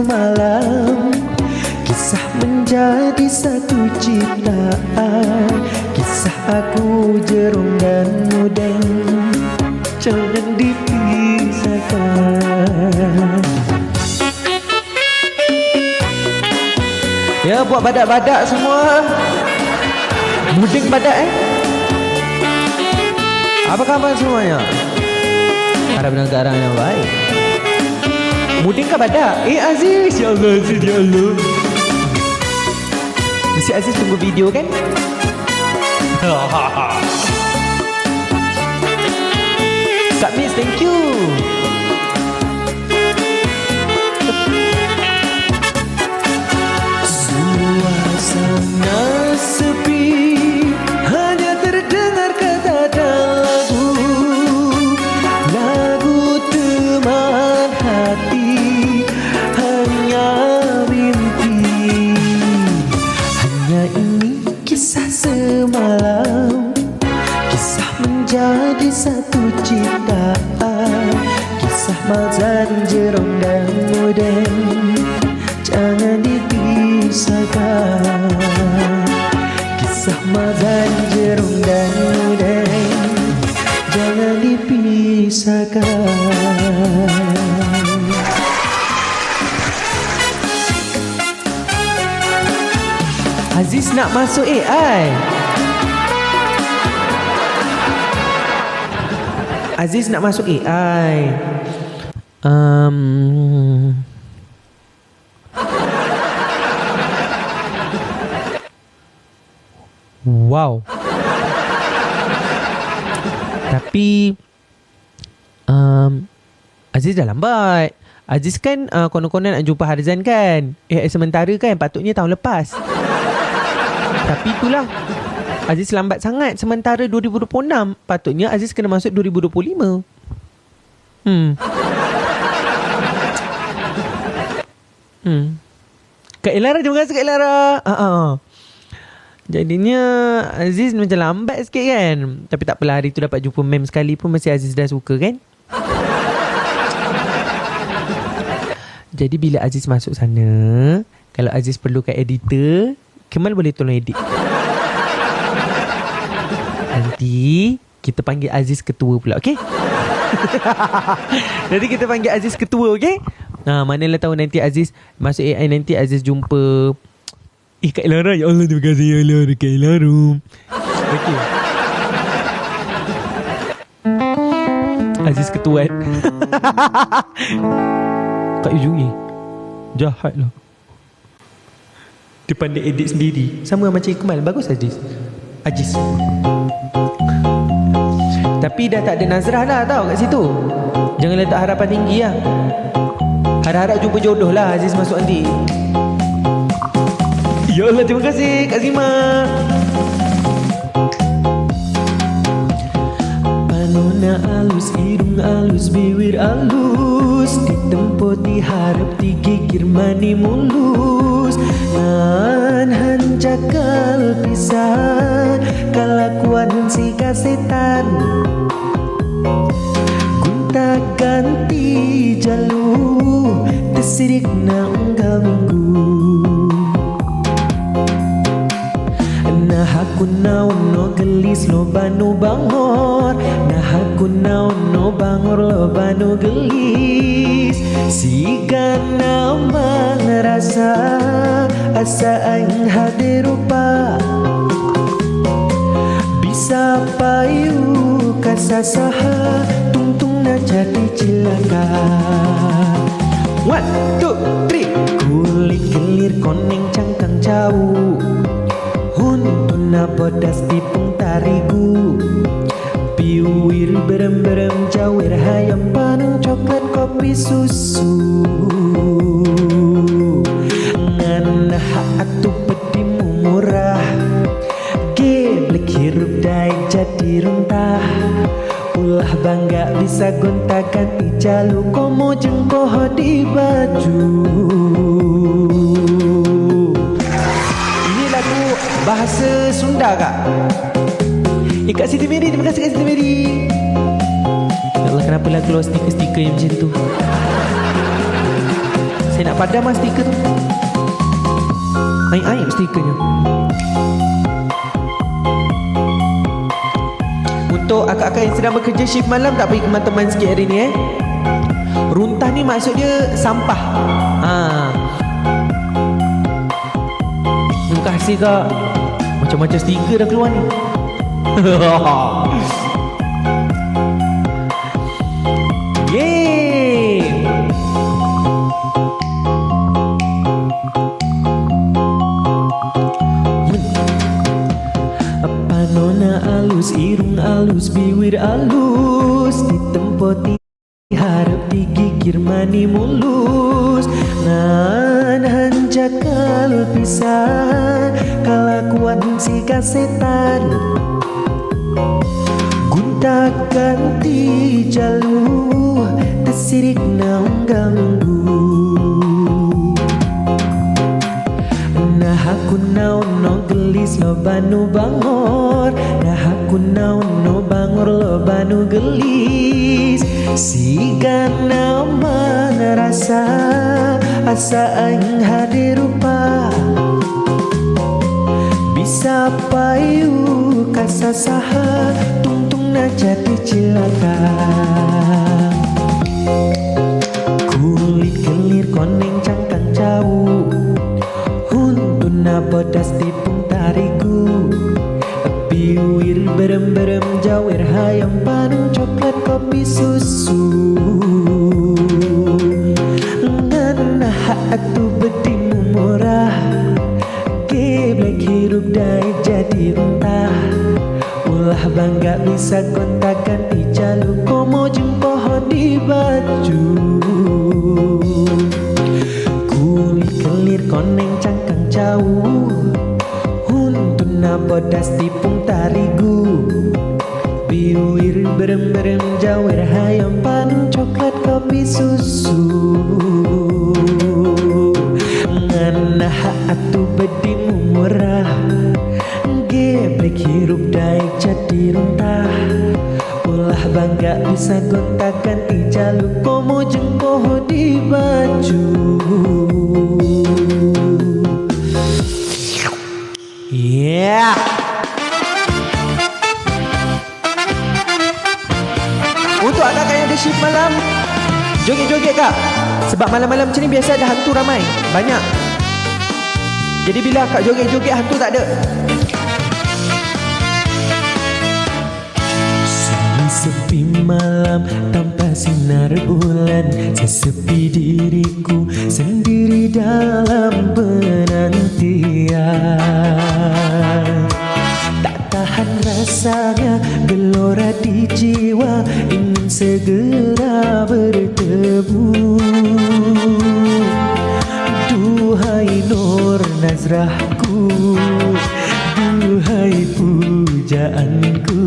semalam. Kisah menjadi satu ciptaan, kisah aku, Jerung dan Nudeng, jangan dipisahkan. Ya, buat badak-badak semua. Muding badak Apa khabar semuanya? Harap dalam yang baik. Muding ke badak? Aziz, ya Allah, Aziz, ya Allah. Mesti Aziz tunggu video kan? Submit, thank you. Suasana sepi, hanya terdengar kata dan lagu teman hati, hanya mimpi. Hanya ini kisah semalam, kisah menjadi satu ciptaan, kisah Mazan, Jerung dan Nudeng, jangan dipisahkan. Kisah Mazan, Jerung dan Nudeng, jangan dipisahkan. Aziz nak masuk AI. Aziz nak masuk AI. Wow. Tapi Aziz dah lambat. Aziz kan konon-konon nak jumpa Harzan kan. Sementara kan patutnya tahun lepas. Tapi itulah, Aziz lambat sangat. Sementara 2026 patutnya Aziz kena masuk 2025. Kak Elara, terima kasih Kak Elara. Jadinya Aziz macam lambat sikit kan. Tapi tak apalah, hari tu dapat jumpa mem sekali pun masih Aziz dah suka kan. Jadi bila Aziz masuk sana, kalau Aziz perlukan editor, Kemal boleh tolong edit. Nanti kita panggil Aziz ketua pula, okey? Nanti kita panggil Aziz ketua, okey? Manalah tahu nanti Aziz masuk AI, nanti Aziz jumpa Kak Elara. Ya Allah, terima kasih ya Allah, Kak Elara. Okey. Aziz ketuan. Kak Ijui jahat lah. Dia pandai edit sendiri, sama macam Iqmal. Bagus Aziz. Tapi dah tak ada Nazrah dah tau kat situ. Jangan letak harapan tinggi lah. Harap-harap jumpa jodoh lah Aziz masuk nanti. Ya Allah, terima kasih Kak Zima. Panona alus, hidung alus, bibir alus, ditempuh, diharap, digigir, mani mulus. Nan hanjakal pisah, kelakuan si kasetan, gunta ganti jalur, tersirik na unggal minggu. Nah aku naon no gelis lo banu bangor, nah aku naon no bangor lo banu gelis. Si gana merasa asa aing hadir rupa, bisa payu kasasaha tungtung na jadi cilaka. 1, 2, 3. Kulit gelir koneng cangkang jauh, huntuna bodas tipung tarigu, piwir berem-berem jawir hayam panung coklat kopi susu. Nganah atu pedimu murah, geblek hirup dai jadi runtah. Ulah bangga bisa gonta-ganti jalu, komo jengkoh di baju. Ini lagu bahasa Sunda kak. Kak Siti Mary, terima kasih Kak Siti Mary. Ya Allah, kenapa lah keluar stiker-stiker yang macam tu. Saya nak padam lah stiker tu. Aib-aib stikernya. Untuk akak-akak yang sedang bekerja shift malam, tak bagi teman-teman sikit hari ni Runtah ni maksud dia sampah. Terima kasih kak. Macam-macam stiker dah keluar ni. Yeay. Apa nona alus, irung alus, biwir alus, ditempoti harap digigir mani mulus. Nan hanjakal pisan kalakuan si kasetan, gunta ganti jalur tersirik naung ganggu. Nah aku naun no gelis lo banu bangor, nah aku naun no bangor lo banu gelis. Siga nama ngerasa asa aing hadir rupa, bisa payu kasasaha tungtung na jatuh cilaka. Kulit kelir koneng cangkang jauh, huntun na bodas tipung tariku. Biwir berem-berem jawer hayam panung coklat kopi susu. Ngana hatu bedimu murah, geblek hirup dai jadi runtah. Ulah bangga bisa kontak ganti jalur, komo jeng pohon di baju. Kulit kelir koneng cangkang jauh, na bodas tipung tarigu. Biwir berem-berem jawer hayam panung coklat kopi susu. Ngana atu bedimu murah, geblek hirup daik jadi runtah. Ulah bangga bisa gonta ganti jalur, komo jeng poho di baju. Yeah. Untuk akak yang ada shift malam, joget-joget kak. Sebab malam-malam macam ni biasa ada hantu ramai, banyak. Jadi bila akak joget-joget, hantu tak ada. Sepi malam tanpa sinar bulan, sesepi diriku sendiri dalam penantian. Tak tahan rasanya gelora di jiwa, ingin segera bertemu. Duhai nur nazrahku, duhai pujaanku,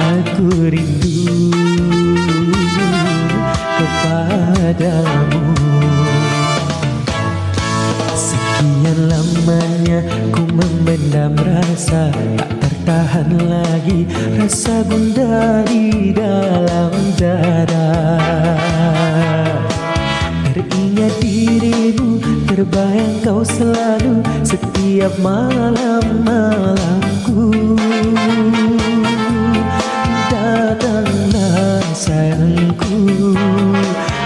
aku rindu kepadamu. Sekian lamanya ku memendam rasa, tak tertahan lagi rasa gundah di dalam dada. Teringat dirimu, terbayang kau selalu setiap malam-malamku. Datanglah sayangku,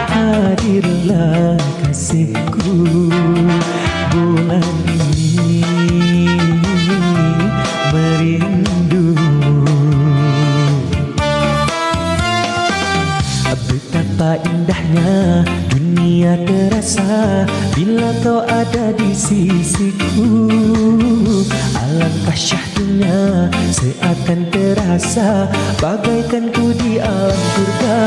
hadirlah kasihku. Bulan ini merindu. Betapa indahnya dunia terasa bila kau ada di sisiku. Alangkah syahdunya seakan terasa bagaikan ku di alam surga.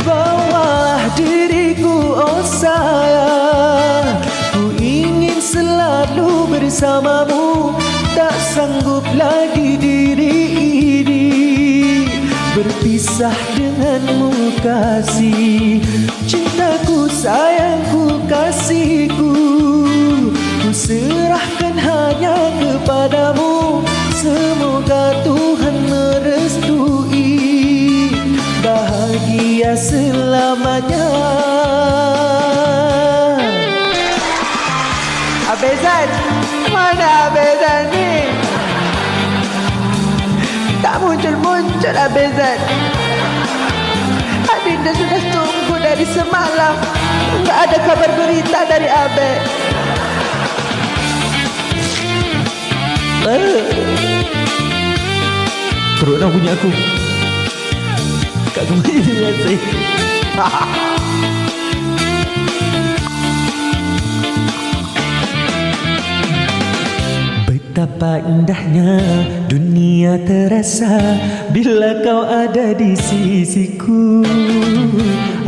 Bawalah diriku oh sayang, ku ingin selalu bersamamu. Tak sanggup lagi diri ini berpisah denganmu kasih. Cintaku, sayangku, kasihku, ku serahkan hanya kepadamu. Semoga Tuhan merestui bahagia selalu. selamanya. Abezan, mana Abezan ni? Tak muncul-muncul Abezan. Adinda sudah tunggu dari semalam. Tak ada kabar berita dari Abel. Teruk dah bunyi aku. Kat kembali dengan saya. Betapa indahnya dunia terasa bila kau ada di sisiku.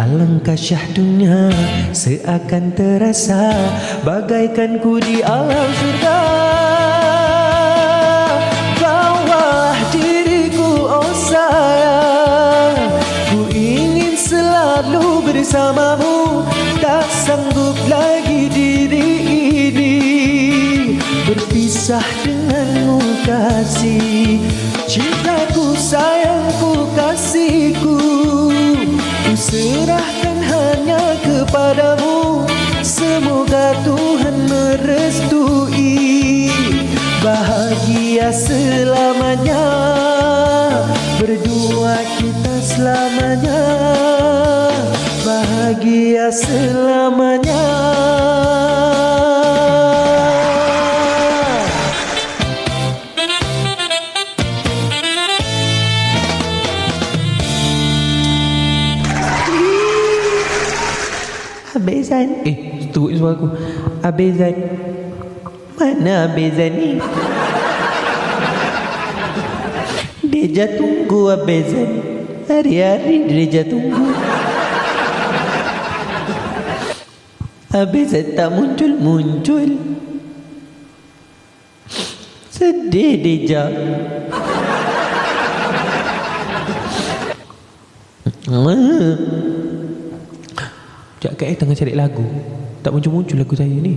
Alangkah syahdunya seakan terasa bagaikan ku di alam surga. Bawalah diriku oh sayang, ku ingin selalu bersamamu. Tak sanggup lagi diri ini berpisah denganmu kasih. Cintaku, sayangku, kasihku, ku serahkan hanya kepadamu. Semoga Tuhan merestui bahagia selamanya. Berdua kita selamanya bahagia selamanya. Abezan. Teruk suara aku. Abezan. Mana Abezan ni? Deja tunggu Abezan. Hari-hari Deja tunggu. Abezan tak muncul-muncul. Sedih Deja. Sekejap Kak tengah cari lagu. Tak muncul-muncul lagu saya ni.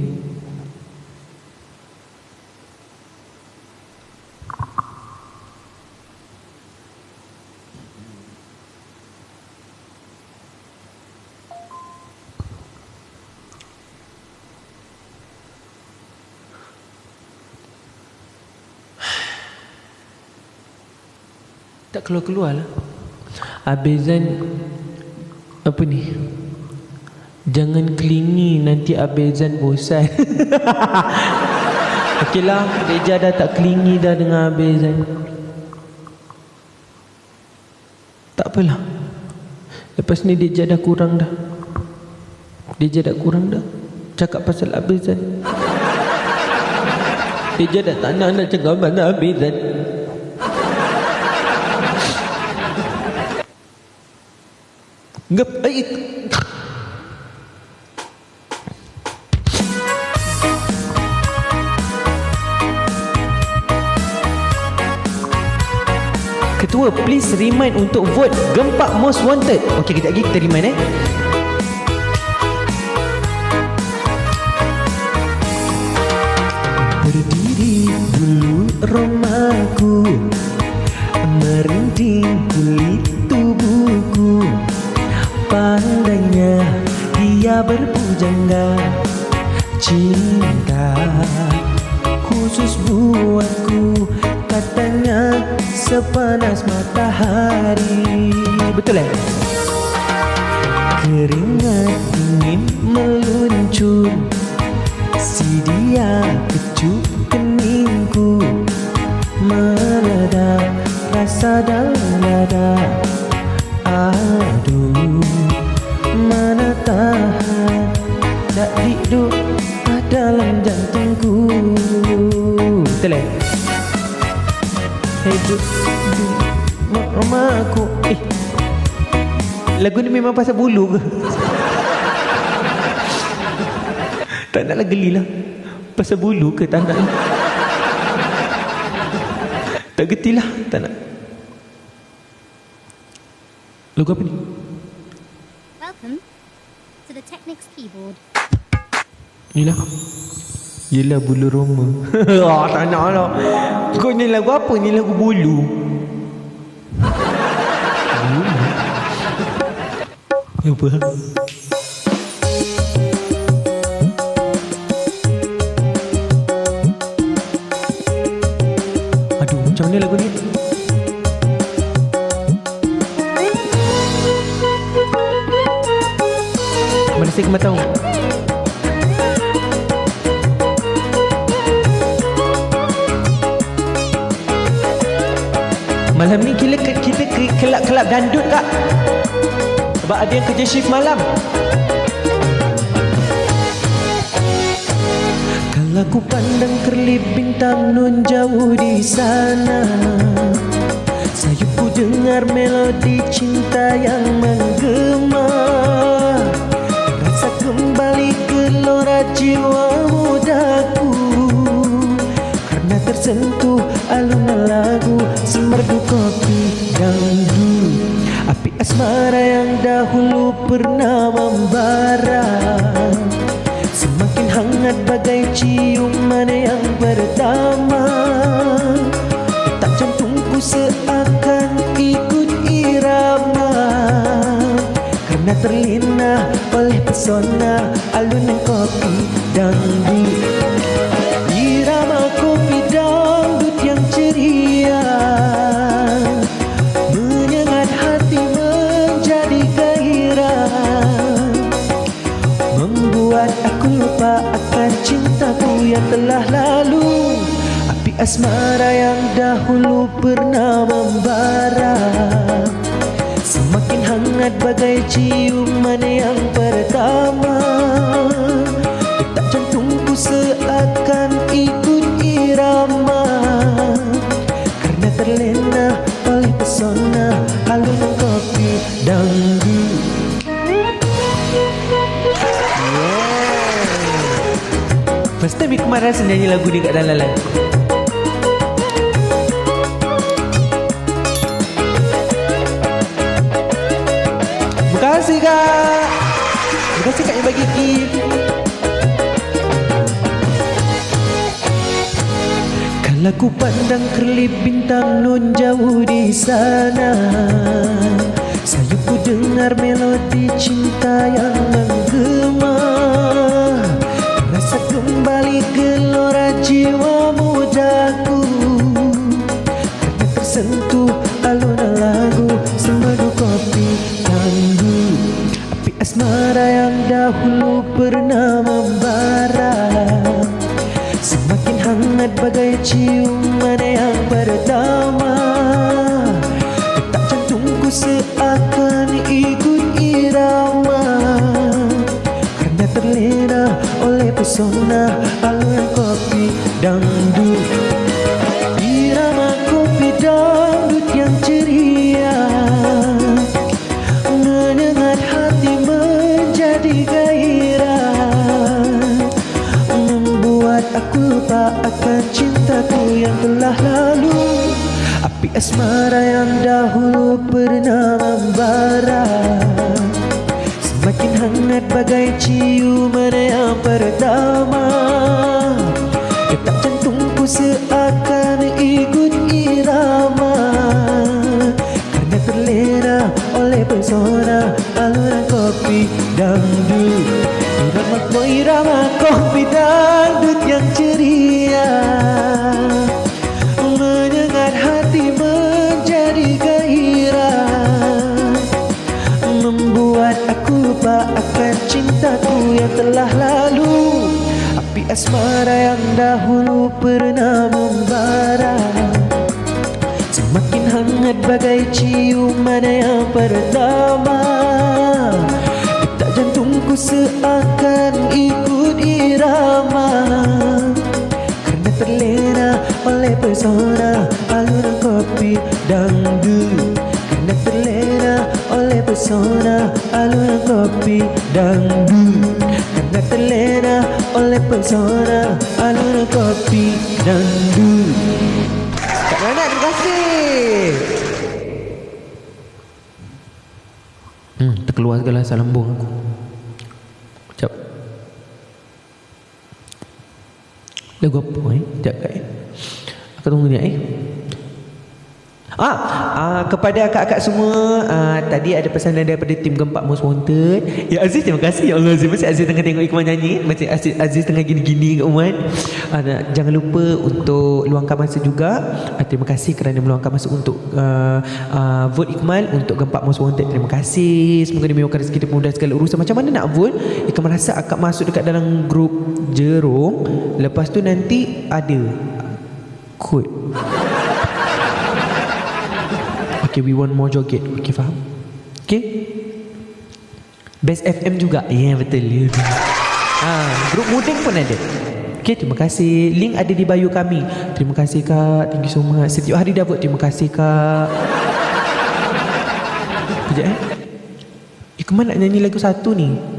Tak keluar-keluar lah. Abezan apa ni? Jangan kelingi, nanti Abezan bosan. Okeylah, Deja dah tak kelingi dah dengan Abezan. Tak apalah. Lepas ni Deja dah kurang dah. Deja dah kurang dah cakap pasal Abezan. Deja dah tak nak cakap pasal Abezan. Ketua, please remind untuk vote Gempak Most Wanted. Okey, kejap lagi kita remind Berdiri dulu rumahku, merinding kulit tubuhku. Pandainya dia berpujangga, cinta khusus buatku. Katanya sepanas matahari. Betul Keringat dingin meluncur, si dia kecup keningku. Meledak rasa dalam dada. Aduh, mana tahan, tak hidup dalam jantungku. Betul hidup mak rumah aku. Lagu ni memang pasal bulu ke? Tak naklah gelilah. Pasal bulu ke tak nak? Tak getilah, tak nak. Lagu apa ni? Welcome to the Technics keyboard. Inilah. Yelah bulu roma. Tak nak lah. Kau ni lagu apa? Ni lagu bulu. Lupa. Aduh, macam mana lagu ni? Mana saya kemar tahu? Malam ni kita kelab dandut kak. Sebab ada yang kerja shift malam. Kalau ku pandang kerlip bintang nun jauh di sana, sayupku dengar melodi cinta yang menggema. Rasa kembali gelora jiwa mudaku, karena tersentuh alunan lagu semerdu kopi dangdut. Api asmara yang dahulu pernah membara semakin hangat bagai ciuman yang pertama. Detak jantungku seakan ikut irama, karena terlena oleh pesona alunan kopi dangdut. Irama kopi dangdut yang ceria menyengat hati menjadi gairah, membuat aku lupa akan cintaku yang telah lalu. Api asmara yang dahulu pernah membara semakin hangat bagai ciuman yang pertama. Detak jantungku seakan ikut irama, karena terlena oleh pesona alunan kopi dangdut. First time Ikmal rasa nyanyi lagu ni kat dalam lagu. Terima kasih kak. Terima kasih kak yang bagi gift. Kalau ku pandang kerlip bintang nun jauh di sana, sayupku dengar melodi cinta yang menggema. Rasa kembali gelora jiwa mudaku, karena tersentuh alunan lagu semerdu kopi dangdut. Api asmara yang dahulu pernah membara semakin hangat bagai ciuman yang pertama. Detak jantungku seakan ikut irama, karena terlena oleh pesona alunan kopi dangdut. Irama kopi dangdut yang ceria menyengat hati menjadi gairah, membuat aku lupa akan cintaku yang telah lalu. Api asmara yang dahulu pernah membara semakin hangat bagai ciuman yang pertama. Detak jantungku seakan ikut irama, karena terlena oleh pesona alunan kopi dangdut. Irama kopi dangdut yang ceria menyengat hati menjadi gairah, membuat aku lupa akan cintaku yang telah lalu. Api asmara yang dahulu pernah membara semakin hangat bagai ciuman yang pertama. Detak jantungku seakan ikut irama, karena terlena oleh pesona alunan kopi dangdut. Karena terlena oleh pesona alunan kopi dangdut. Karena terlena oleh pesona alunan kopi dangdut. Kak Nana, terima kasih. Terkeluar segala asal lambung aku. Sekejap. Lagu apa Sekejap kak Aku tunggu ni Kepada akak-akak semua, tadi ada pesanan daripada tim Gempak Most Wanted. Ya Aziz, terima kasih. Ya Allah Aziz, masih Aziz tengah tengok Ikmal nyanyi, masih Aziz tengah gini-gini kat Umat. Jangan lupa untuk luangkan masa juga. Terima kasih kerana meluangkan masa untuk vote Ikmal untuk Gempak Most Wanted. Terima kasih. Semoga dimudahkan rezeki, dipermudah segala urusan. Macam mana nak vote? Ikmal rasa akak masuk dekat dalam grup Jerung. Lepas tu nanti ada kod. Okay, we want more joget. Okay, faham? Okay. Best FM juga. Ya, yeah, betul. Grup Mudeng pun ada. Okay, terima kasih. Link ada di bio kami. Terima kasih Kak. Thank you so much. Setiap hari dah vote. Terima kasih Kak. Sekejap Ikmal nak nyanyi lagu satu ni.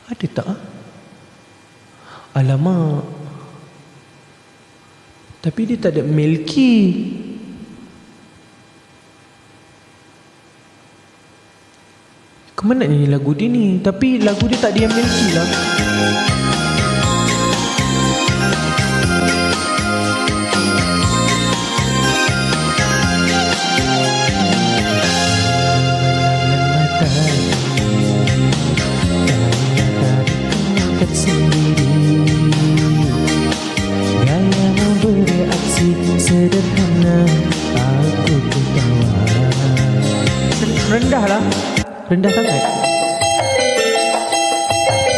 Ada tak? Alamak. Tapi dia tak ada Melky. Kemana nak nyanyi lagu dia ni? Tapi lagu dia tak ada yang Melky lah. Rendah lah. Rendah sangat.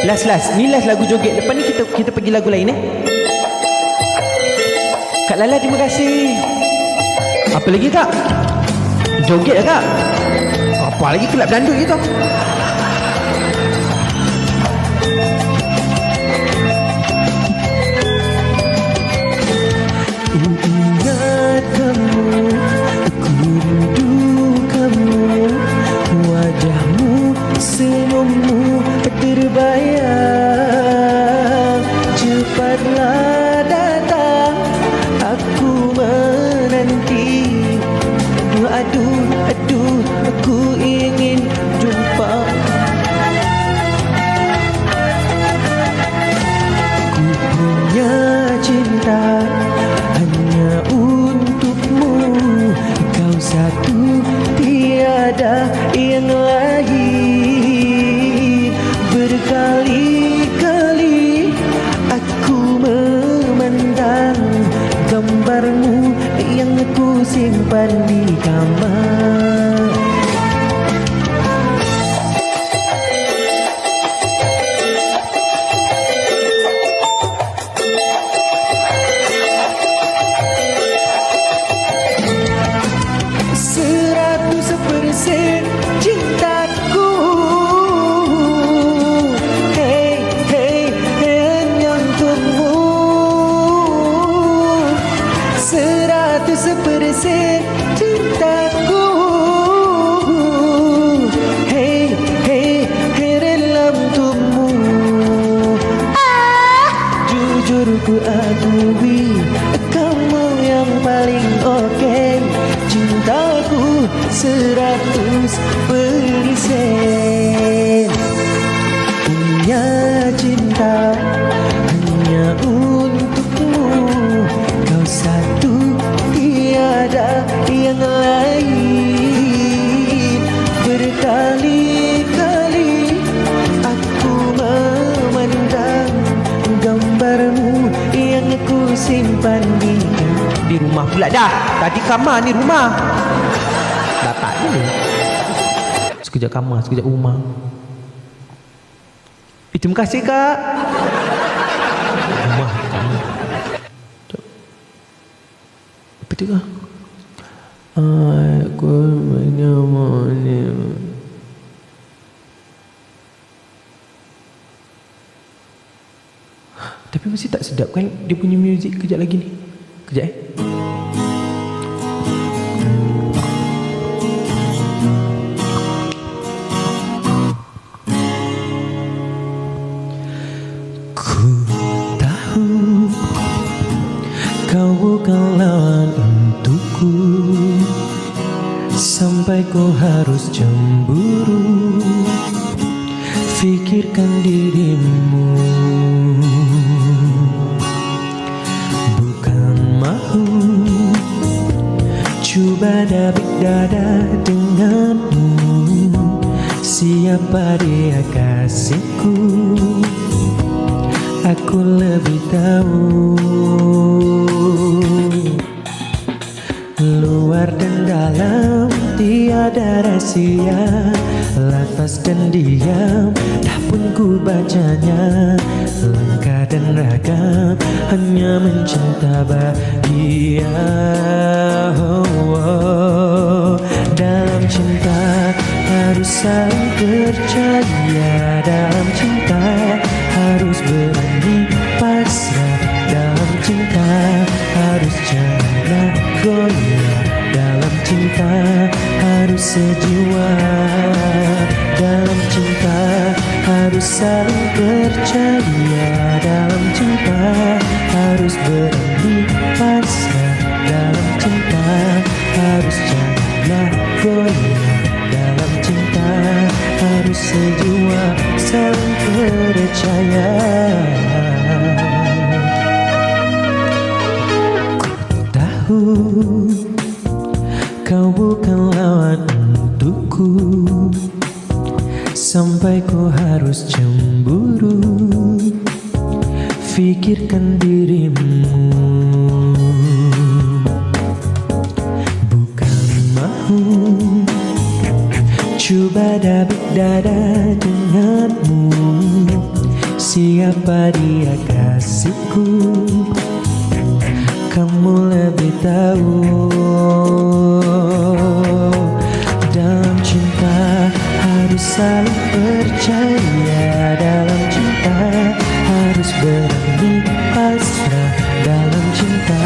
Last. Ni last lagu joget. Lepas ni kita pergi lagu lain Kak Lala, terima kasih. Apa lagi Kak? Joget lah Kak? Apa lagi, kelab dandut gitu. Ingat kamu, aku rindu kamu, wajahmu, senyummu terbayang. Cepatlah datang, aku menanti. Aduh, aku ingin jumpa. Ku punya cinta hanya untukmu, kau satu, tiada yang lain. Berkali-kali aku memandang gambarmu yang aku simpan di kamar. Cintaku, hey, hanya untukmu. 100% cintaku, hey, rela untukmu. Jujur ku akui, kamu yang paling oke. Cintaku 100%. Punya cinta hanya untukmu, kau satu, tiada yang lain. Berkali-kali aku memandang gambarmu yang aku simpan di rumah pula dah. Tadi kamar, ni rumah. Bapak ni sekejap kamar, sekejap rumah. Terima kasih Kak. Rumah kamar. Apa tu Kak? Aku menyamanya. Tapi masih tak sedap kan dia punya muzik. Kejap lagi ni. Kejap Ku tahu kau bukan lawan untuk sampai ku harus cemburu, fikirkan dirimu. Bukan mahu coba dabik dada denganmu. Siapa dia kasihku, aku lebih tahu. Luar dan dalam tiada rahsia, lafaz dan diam dah pun ku bacanya. Langkah dan ragam hanya mencinta bahagia. Dalam cinta harus saling percaya. Dalam cinta harus berani pasrah. Dalam cinta harus jangan goyah. Dalam cinta harus sejiwa. Dalam cinta harus saling percaya. Dalam cinta harus berani pasrah. Dalam cinta harus jangan goyah. Dalam cinta harus sejiwa, saling percaya. Tahu kau bukan lawan untukku, sampai ku harus cemburu, fikirkan dirimu. Bukan mahu coba dabik dada denganmu. Siapa dia kasihku, kamu lebih tahu. Dalam cinta harus saling percaya. Dalam cinta harus berani pasrah. Dalam cinta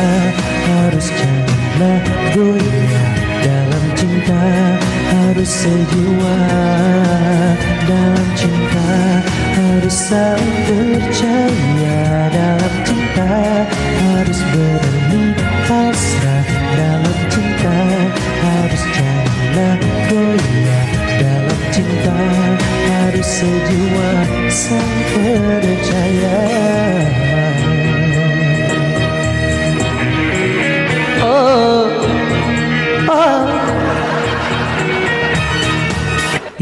harus janganlah goyah. Dalam cinta harus sejiwa. Dalam cinta harus saling percaya. Dalam cinta harus berani pasrah. Dalam cinta harus janganlah goyah. Dalam cinta harus sejiwa, saling percaya.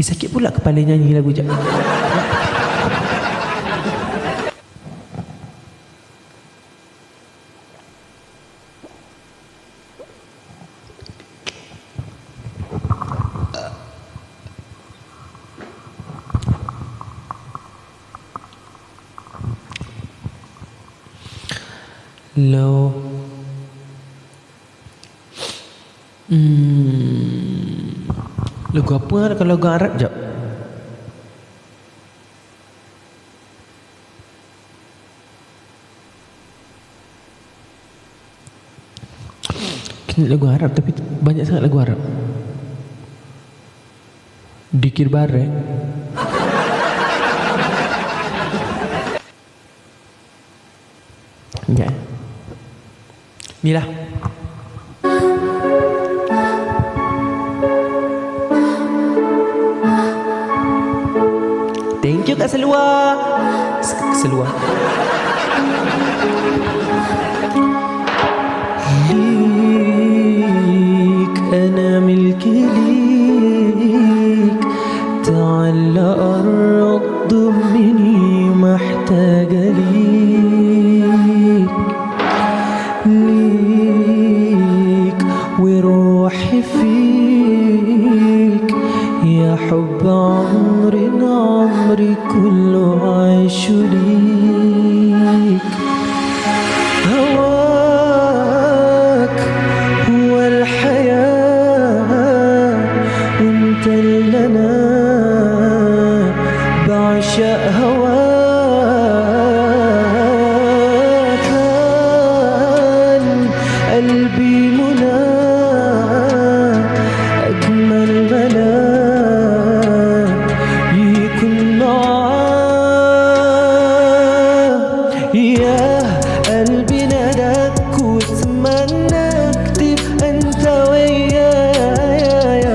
Sakit pula kepala nyanyi lagu je. Low. Lagu apa kalau lagu Arab jap? Kini lagu Arab tapi banyak sangat lagu Arab. Dikir bareng. Ya. Inilah. Thank you Kak Selua. Selua. ليك أنا ملكي ليك، تعال قرب ضمني محتاجة ليك، ليك وروحي فيك يا حب عمري عمري كله عايش ليك. هواك هو الحياة وانت اللي انا بعشق هواك. كان قلبي منى أجمل ملاك يكون معاك. يا قلبي ناداك واتمناك تبقى انت ويايا.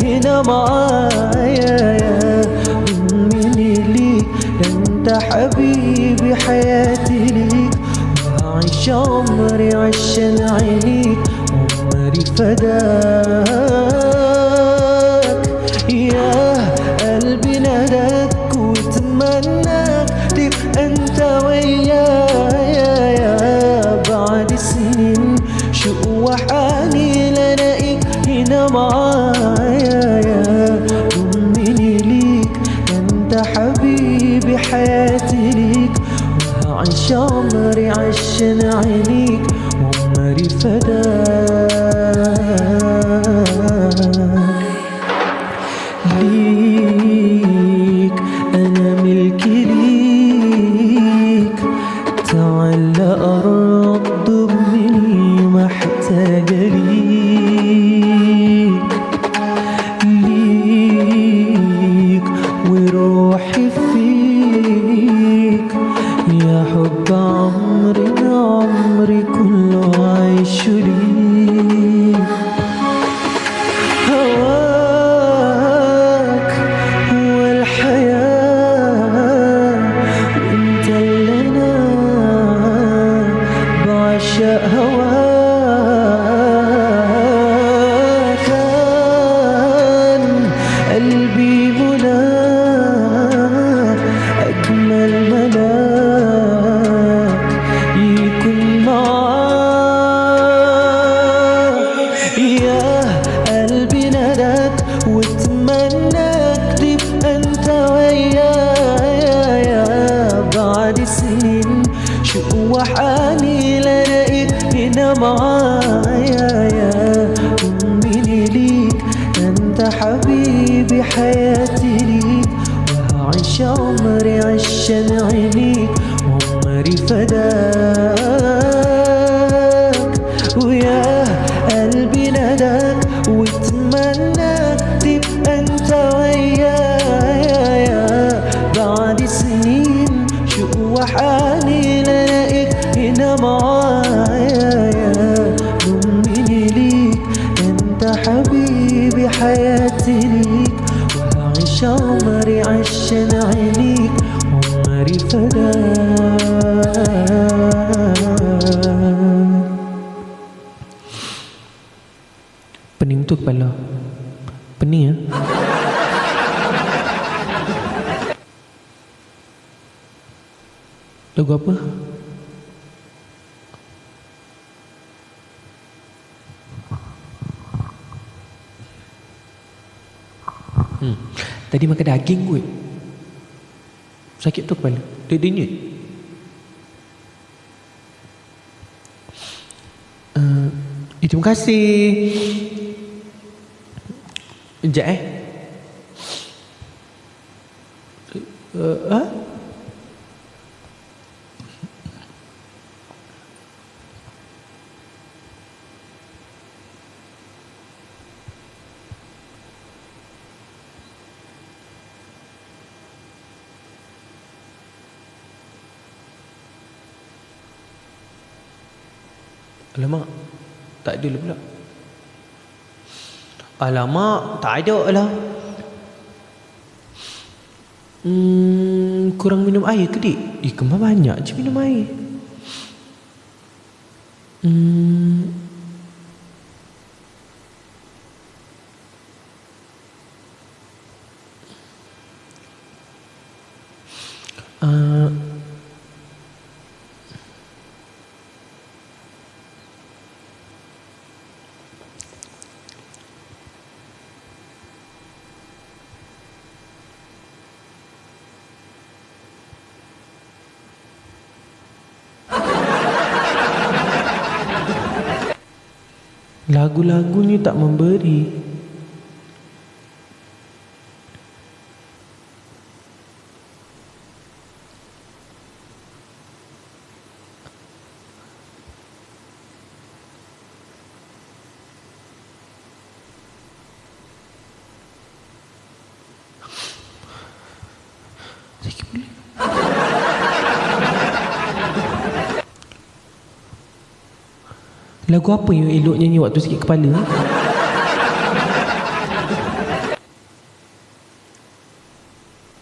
هنا معايا يا ضمني ليك، ده انت حبيبي حياتي ليك، وهعيش عمري عشان عينيك، عمري فداك. يا قلبي ناداك وتمناك تبقى انت ويايا يا بعد سنين شوق وحنين الاقيك هنا معايا يا ضمني ليك، ده انت حبيبي حياتي ليك، وهعيش عمري عشان عينيك، عمري فداك. ليك أنا ملكي ليك، تعال قرب ضمني محتاجة ليك، ليك وروحي فيك، يا حب عمري عمري كله عايش ليك. هواك هو الحياة، وانت اللي انا بعشق هواك. كان قلبي مناك، أجمل ملاك يكون معاك. يا قلبي ناداك واتمناك تبقى انت ويايا يا بعد سنين شوق وحنين الاقيك هنا معايا يا ضمني ليك، انت حبيبي حياتي ليك، وهعيش عمري عشان عينيك، عمري فداك. ويا قلبي ناداك واتمناك تبقى انت ويايا يا بعد سنين شوق وحنين الاقيك هنا معايا يا ضمني ليك، انت حبيبي حياتي ليك، وهعيش عمري عشان عينيك، عمري فداك. Pening tu kepala. Pening ya? Lagu apa? Tadi makan daging kot. Sakit tu kepala. Dia denyut. Terima kasih. Sekejap ha? Alamak, tak ada lah pula. Alamak, tak ada lah. Kurang minum air ke dik? Kemar banyak je minum air. Lagu-lagu ni tak memberi. Sakit pula. Lagu apa yang elok nyanyi waktu sakit kepala?